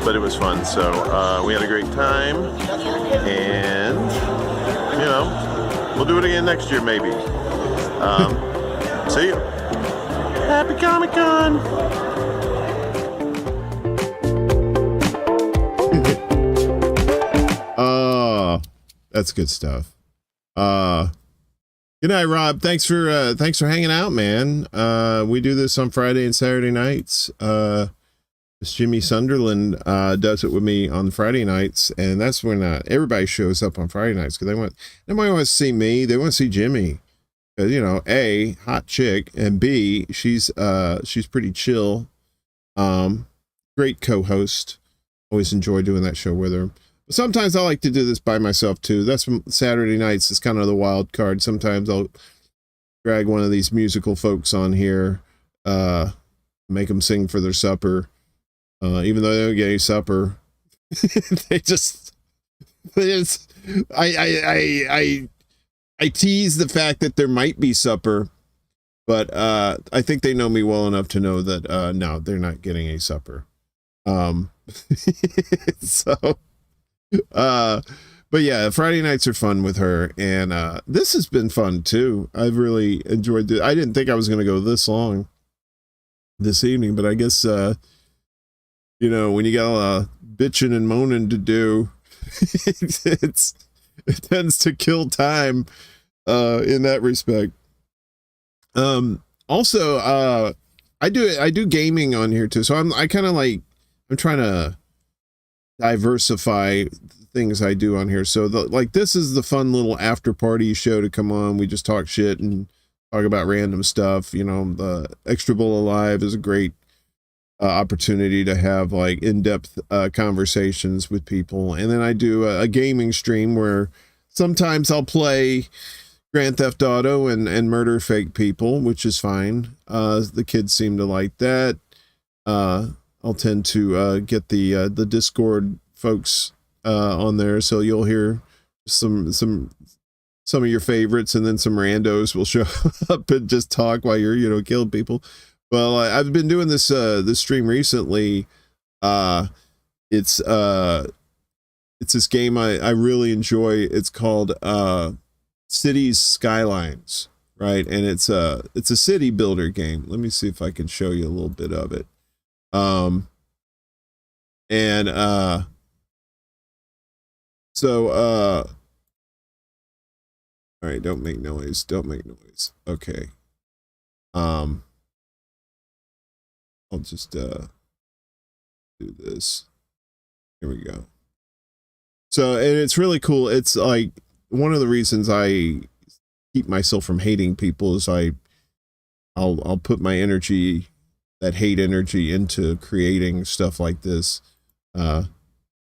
but it was fun. So we had a great time, and you know, we'll do it again next year maybe. See you. Happy Comic-Con. That's good stuff. Good night, Rob. Thanks for hanging out, man. We do this on Friday and Saturday nights. This Jimmy Sunderland does it with me on Friday nights, and that's when everybody shows up on Friday nights because nobody wants to see me. They want to see Jimmy. Because, you know, A, hot chick, and B, she's pretty chill. Great co-host. Always enjoy doing that show with her. But sometimes I like to do this by myself too. That's when Saturday nights is kind of the wild card. Sometimes I'll drag one of these musical folks on here, make them sing for their supper. Even though they don't get any supper, I tease the fact that there might be supper, but I think they know me well enough to know that no, they're not getting a supper. But yeah, Friday nights are fun with her, and this has been fun too. I've really enjoyed it. I didn't think I was going to go this long this evening, but I guess you know, when you got a lot of bitching and moaning to do, it tends to kill time in that respect. Also, I do gaming on here too, so I'm trying to diversify things I do on here. So this is the fun little after party show to come on. We just talk shit and talk about random stuff. You know, the Extra Bulla Live is a great opportunity to have like in-depth conversations with people. And then I do a gaming stream where sometimes I'll play Grand Theft Auto and murder fake people, which is fine. The kids seem to like that. I'll tend to get the Discord folks on there, so you'll hear some of your favorites, and then some randos will show up and just talk while you're killing people. Well, I've been doing this stream recently. It's this game I really enjoy. It's called Cities Skylines, right? And it's a city builder game. Let me see if I can show you a little bit of it. All right, don't make noise. Okay. I'll just do this. Here we go. So, and it's really cool. It's like one of the reasons I keep myself from hating people is I'll put my energy, that hate energy, into creating stuff like this. But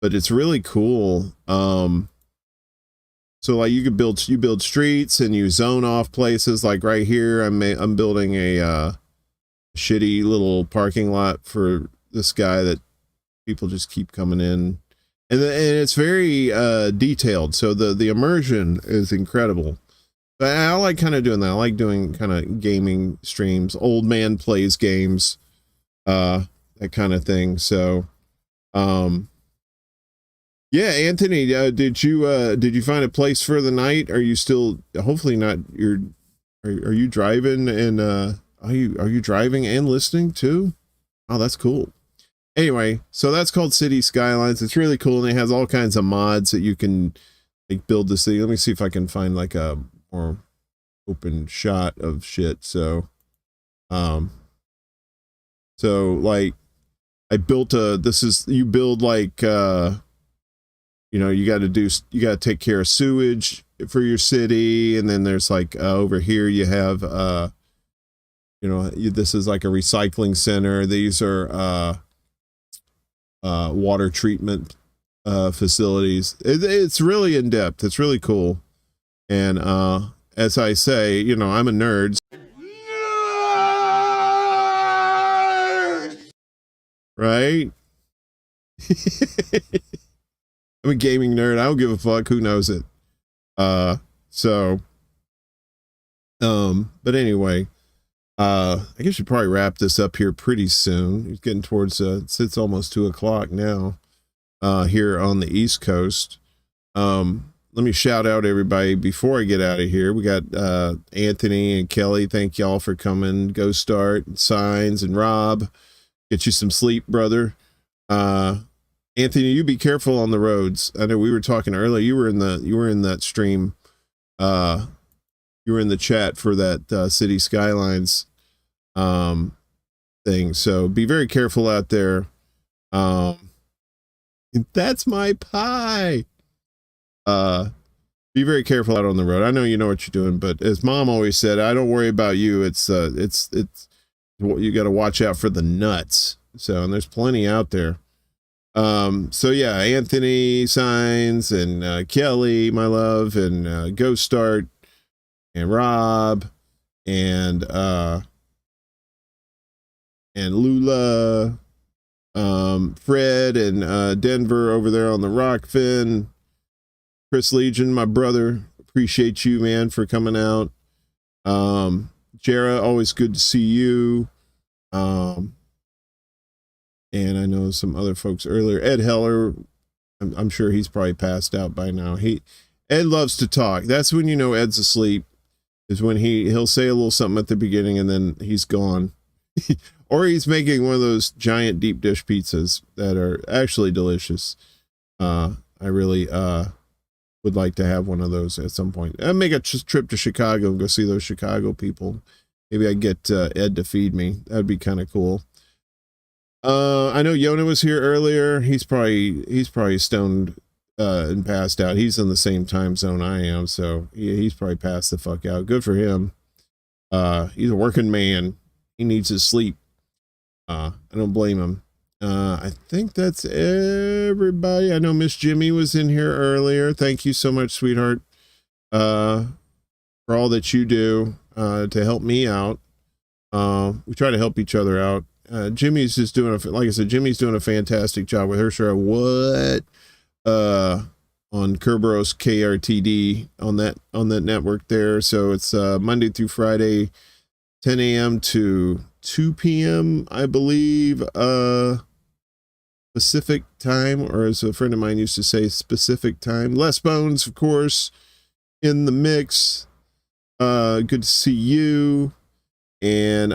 it's really cool. So like you build streets and you zone off places. Like right here, I'm building a shitty little parking lot for this guy that people just keep coming in, and it's very detailed. So the immersion is incredible. But I like kind of doing that. I like doing kind of gaming streams. Old man plays games, that kind of thing. So, yeah, Anthony, did you find a place for the night? Are you still, hopefully not, are you driving, and are you driving and listening too? Oh, that's cool. Anyway, so that's called City Skylines. It's really cool, and it has all kinds of mods that you can like build this thing. Let me see if I can find like a more open shot of shit. So like I built you build like you know, you got to take care of sewage for your city, and then there's like over here you have you know, this is like a recycling center. These are water treatment facilities. It's really in depth. It's really cool. And as I say, you know, I'm a nerd. Right? I'm a gaming nerd. I don't give a fuck. Who knows it? But anyway, I guess we should probably wrap this up here pretty soon. It's getting towards, it's almost 2:00 now, here on the East Coast. Let me shout out everybody before I get out of here. We got, Anthony and Kelly. Thank y'all for coming. Go Start, and Signs, and Rob. Get you some sleep, brother. Anthony, you be careful on the roads. I know we were talking earlier. You were in that stream. You were in the chat for that, City Skylines, thing. So be very careful out there. That's my pie. Be very careful out on the road. I know you know what you're doing, but as Mom always said, I don't worry about you. It's you got to watch out for the nuts. So, and there's plenty out there. So yeah, Anthony, Signs, and Kelly, my love, and Go Start, and Rob, and Lula, Fred, and Denver over there on the Rockfin. Kris Legion, my brother, appreciate you, man, for coming out. Jera, always good to see you. And I know some other folks earlier. Ed Heller, I'm sure he's probably passed out by now. Ed loves to talk. That's when you know Ed's asleep, is when he'll say a little something at the beginning and then he's gone. Or he's making one of those giant deep dish pizzas that are actually delicious. I really would like to have one of those at some point. I'd make a trip to Chicago and go see those Chicago people. Maybe I get Ed to feed me. That'd be kind of cool. I know Yona was here earlier. He's probably stoned and passed out. He's in the same time zone I am, so he's probably passed the fuck out. Good for him. He's a working man. He needs his sleep. I don't blame him. I think that's everybody. I know Miss Jimmy was in here earlier. Thank you so much, sweetheart, for all that you do to help me out. We try to help each other out. Jimmy's just doing like I said, Jimmy's doing a fantastic job with her show. What? On Kerberos KRTD on that network there. So it's Monday through Friday, 10 a.m. to 2 p.m. I believe. Pacific time, or as a friend of mine used to say, specific time. Les Bones, of course, in the mix. Good to see you. And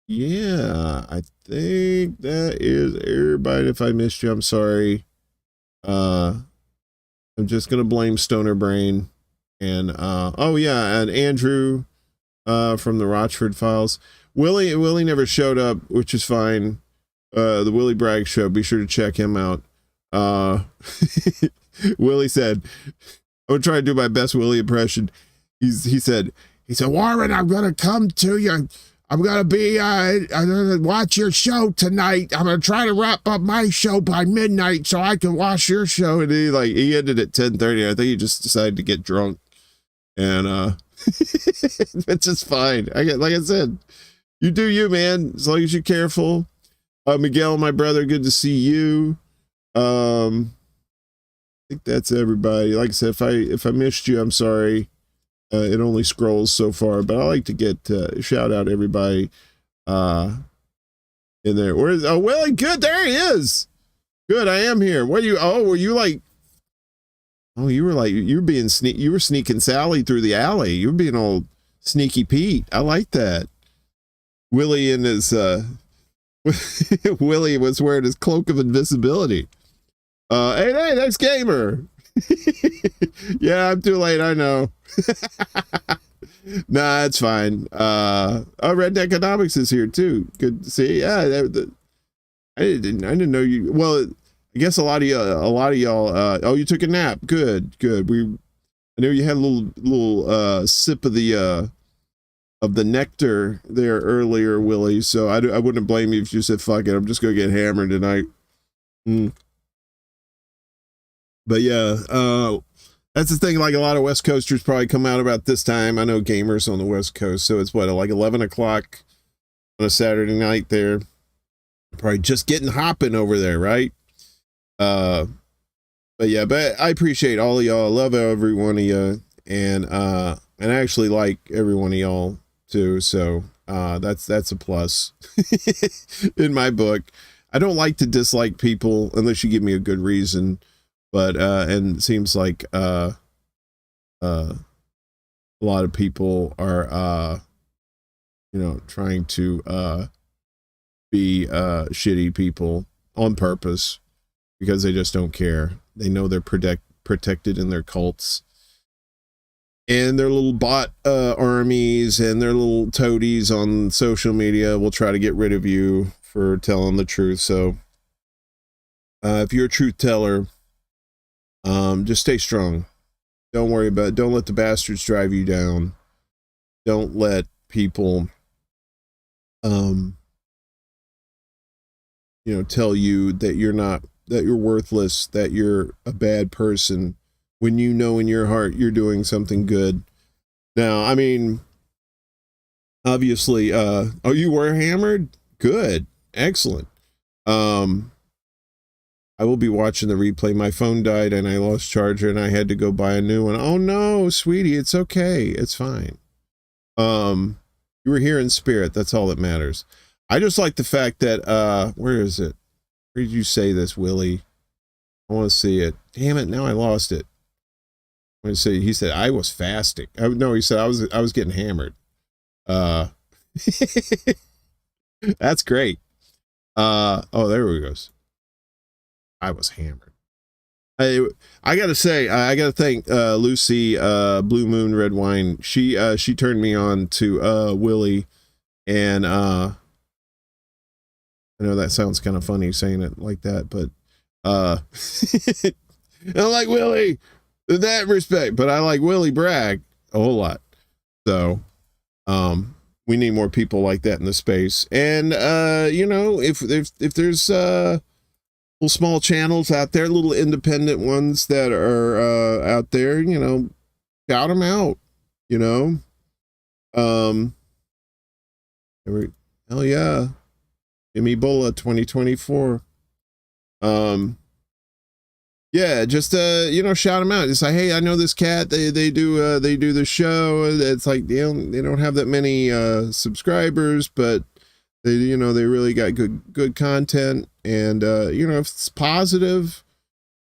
yeah, I think that is everybody. If I missed you, I'm sorry. I'm just gonna blame Stoner Brain. And oh yeah, and Andrew from the Rochford Files. Willie never showed up, which is fine. The Willie Bragg Show, be sure to check him out. Willie said, I'm gonna try to do my best Willie impression. He said, Warren, I'm gonna come to you. I'm gonna watch your show tonight. I'm gonna try to wrap up my show by midnight so I can watch your show. And he ended at 10:30. I think he just decided to get drunk, and it's just fine. Like I said, you do you, man, as long as you're careful. Miguel, my brother, good to see you. I think that's everybody. Like I said, if I missed you, I'm sorry. It only scrolls so far, but I like to get shout out everybody in there. Willie? Good, there he is. Good, I am here. What are you? Oh, were you like? Oh, you were sneaking Sally through the alley. You were being old sneaky Pete. I like that. Willie in his Willie was wearing his cloak of invisibility. Hey, that's Gamer. Yeah, I'm too late, I know. Nah, it's fine. Red Economics is here too. Good to see. Yeah, I didn't know you. Well, I guess a lot of y'all. Oh, you took a nap. Good. I know you had a little sip of the nectar there earlier, Willie. So I wouldn't blame you if you said, "Fuck it, I'm just gonna get hammered tonight." But yeah, that's the thing. Like a lot of West Coasters probably come out about this time. I know Gamers on the West Coast, so it's like 11 o'clock on a Saturday night there. Probably just getting hopping over there, right? But I appreciate all of y'all. I love every one of you, and I actually like every one of y'all too. So that's a plus in my book. I don't like to dislike people unless you give me a good reason. But and it seems like a lot of people are trying to be shitty people on purpose because they just don't care. They know they're protected in their cults and their little bot armies and their little toadies on social media will try to get rid of you for telling the truth. So if you're a truth teller, just stay strong. Don't worry about it. Don't let the bastards drive you down. Don't let people tell you that you're worthless, that you're a bad person, when you know in your heart you're doing something good. Now, I mean, obviously, oh, you were hammered? Good. Excellent. I will be watching the replay. My phone died and I lost charger and I had to go buy a new one. Oh no, sweetie, it's okay. It's fine. You were here in spirit. That's all that matters. I just like the fact that, where is it? Where did you say this, Willie? I want to see it. Damn it. Now I lost it. I want to say, he said, I was fasting. No, he said I was getting hammered. That's great. Oh, there we goes. I was hammered. I gotta say, I gotta thank Lucy, Blue Moon Red Wine. She turned me on to Willie, and I know that sounds kind of funny saying it like that, but I like Willie in that respect, but I like Willie Bragg a whole lot. So we need more people like that in the space. And if there's little small channels out there, little independent ones that are out there, shout them out, hell yeah. Jimmy Bulla 2024. Yeah, just shout them out. It's like, hey, I know this cat, they do the show. It's like they don't have that many subscribers, but they really got good content, and if it's positive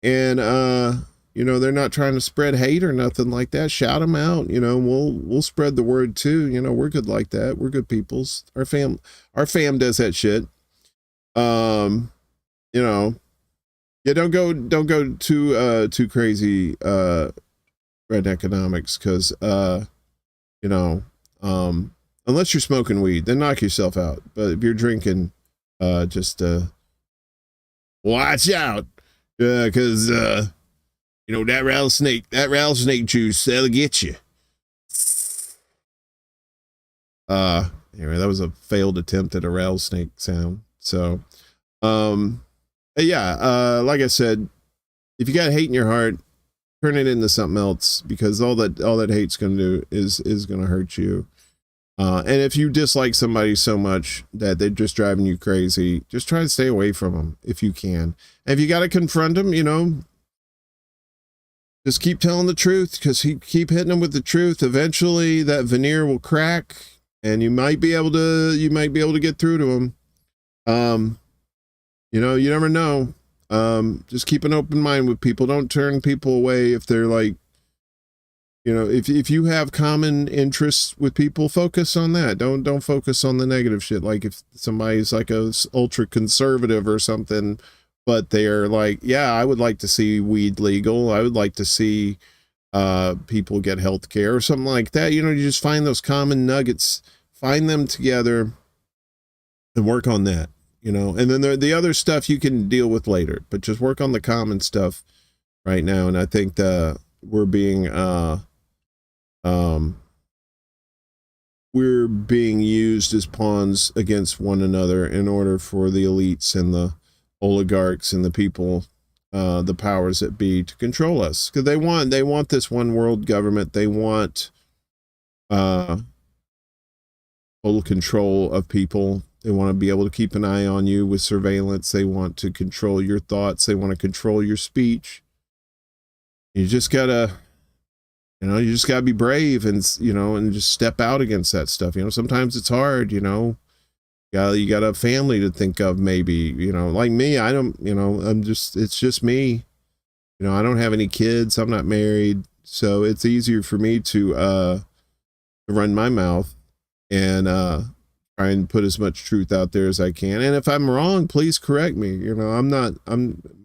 and they're not trying to spread hate or nothing like that, shout them out. We'll spread the word too. We're good like that. We're good peoples. Our fam does that shit. Yeah, don't go too crazy red economics, because unless you're smoking weed, then knock yourself out. But if you're drinking, just watch out, because that rattlesnake juice, that'll get you. Anyway, that was a failed attempt at a rattlesnake sound. So yeah, like I said, if you got hate in your heart, turn it into something else, because all that hate's gonna do is gonna hurt you. And if you dislike somebody so much that they're just driving you crazy, just try to stay away from them if you can. And if you got to confront them, just keep telling the truth, because keep hitting them with the truth. Eventually that veneer will crack and you might be able to get through to them. You never know. Just keep an open mind with people. Don't turn people away if they're like, if you have common interests with people, focus on that. Don't focus on the negative shit. Like if somebody's like a ultra conservative or something, but they're like, yeah, I would like to see weed legal. I would like to see people get health care or something like that. You just find those common nuggets, find them together and work on that, and then the other stuff you can deal with later, but just work on the common stuff right now. And I think we're being used as pawns against one another in order for the elites and the oligarchs and the people, the powers that be, to control us, because they want this one world government. They want total control of people. They want to be able to keep an eye on you with surveillance. They want to control your thoughts. They want to control your speech. You just gotta You know, you just gotta be brave and, you know, and just step out against that stuff. You know, sometimes it's hard, you know, you got a family to think of, maybe, you know, like me, I don't, you know, it's just me, you know, I don't have any kids. I'm not married. So it's easier for me to run my mouth and, try and put as much truth out there as I can. And if I'm wrong, please correct me. You know,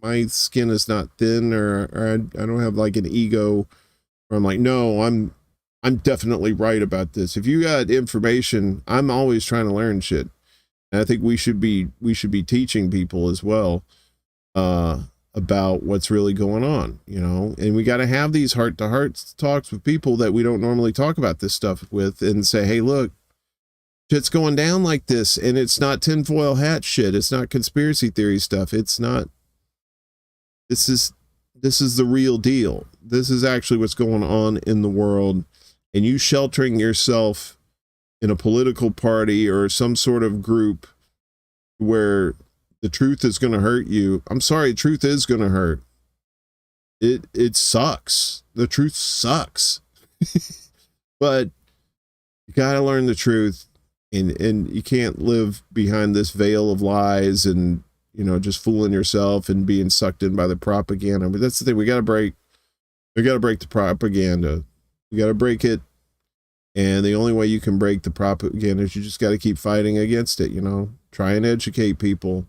my skin is not thin, or I don't have like an ego where I'm like, no, I'm definitely right about this. If you got information, I'm always trying to learn shit. And I think we should be teaching people as well, about what's really going on, you know, and we got to have these heart-to-heart talks with people that we don't normally talk about this stuff with, and say, hey, look, shit's going down like this, and it's not tinfoil hat shit. It's not conspiracy theory stuff. It's not, this is the real deal. This is actually what's going on in the world, and you sheltering yourself in a political party or some sort of group where the truth is going to hurt you. I'm sorry, truth is going to hurt. It sucks. The truth sucks. But you got to learn the truth, and you can't live behind this veil of lies and, you know, just fooling yourself and being sucked in by the propaganda. But that's the thing. We got to break the propaganda. We got to break it. And the only way you can break the propaganda is you just got to keep fighting against it, you know, try and educate people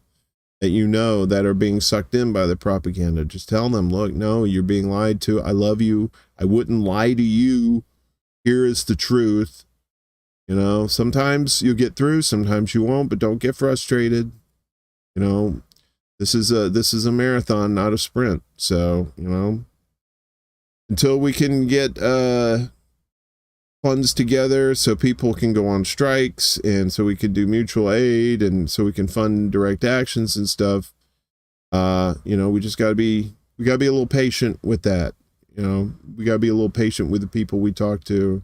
that, you know, that are being sucked in by the propaganda. Just tell them, look, no, you're being lied to. I love you. I wouldn't lie to you. Here is the truth. You know, sometimes you'll get through, sometimes you won't, but don't get frustrated. You know, this is a marathon, not a sprint. So, you know, until we can get funds together so people can go on strikes, and so we can do mutual aid, and so we can fund direct actions and stuff, you know, we gotta be a little patient with that. You know, we gotta be a little patient with the people we talk to,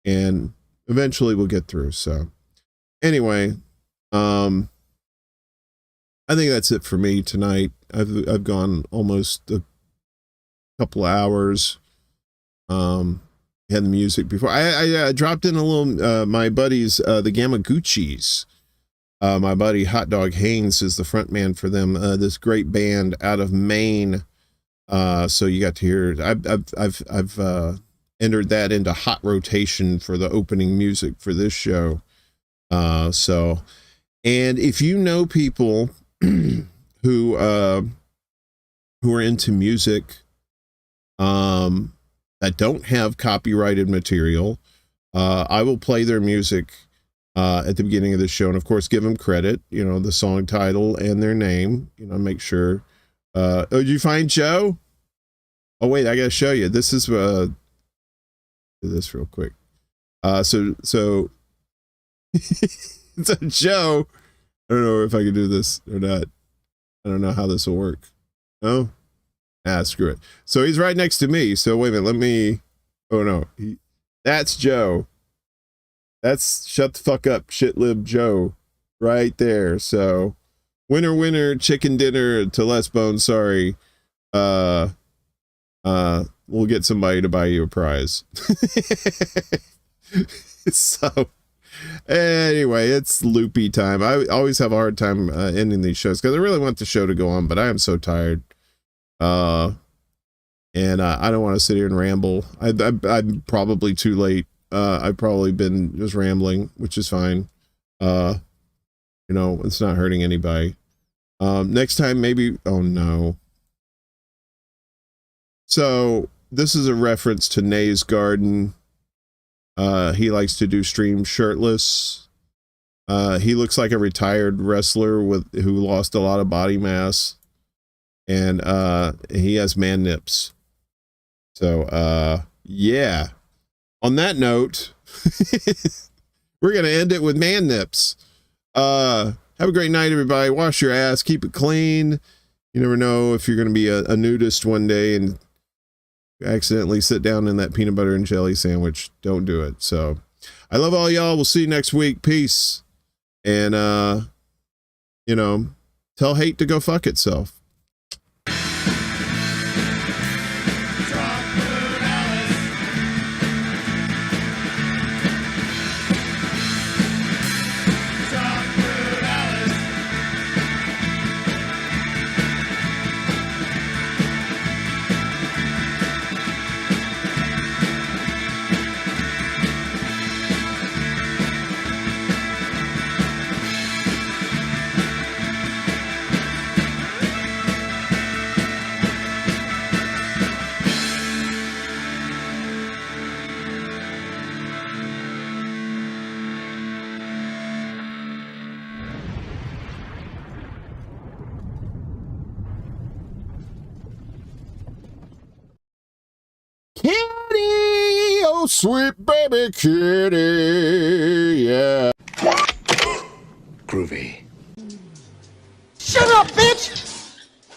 and eventually we'll get through. So anyway, I think that's it for me tonight. I've gone almost a couple of hours. Had the music before. I dropped in a little, my buddies, the Gamaguchis. My buddy Hot Dog Haynes is the front man for them. This great band out of Maine. So you got to hear, I've entered that into hot rotation for the opening music for this show. So, and if you know people who are into music, that don't have copyrighted material, I will play their music at the beginning of the show, and of course give them credit, you know, the song title and their name, you know, make sure. Oh, did you find Joe? Oh wait, I gotta show you. This is do this real quick. So so Joe, I don't know if I can do this or not. I don't know how this will work. No? Screw it. So he's right next to me. So wait a minute, oh no, that's Joe. That's shut the fuck up, shit lib Joe, right there. So winner, chicken dinner to Les Bones. Sorry. We'll get somebody to buy you a prize. So anyway, it's loopy time. I always have a hard time ending these shows because I really want the show to go on, but I am so tired. And I don't want to sit here and ramble. I'm probably too late. I've probably been just rambling, which is fine. You know, it's not hurting anybody. Next time, maybe, oh no. So this is a reference to Nay's Garden. He likes to do streams shirtless. He looks like a retired wrestler who lost a lot of body mass. And he has man nips. So yeah. On that note, we're gonna end it with man nips. Have a great night, everybody. Wash your ass, keep it clean. You never know if you're gonna be a nudist one day and accidentally sit down in that peanut butter and jelly sandwich. Don't do it. So I love all y'all. We'll see you next week. Peace. And you know, tell hate to go fuck itself. Kitty, oh sweet baby kitty, yeah.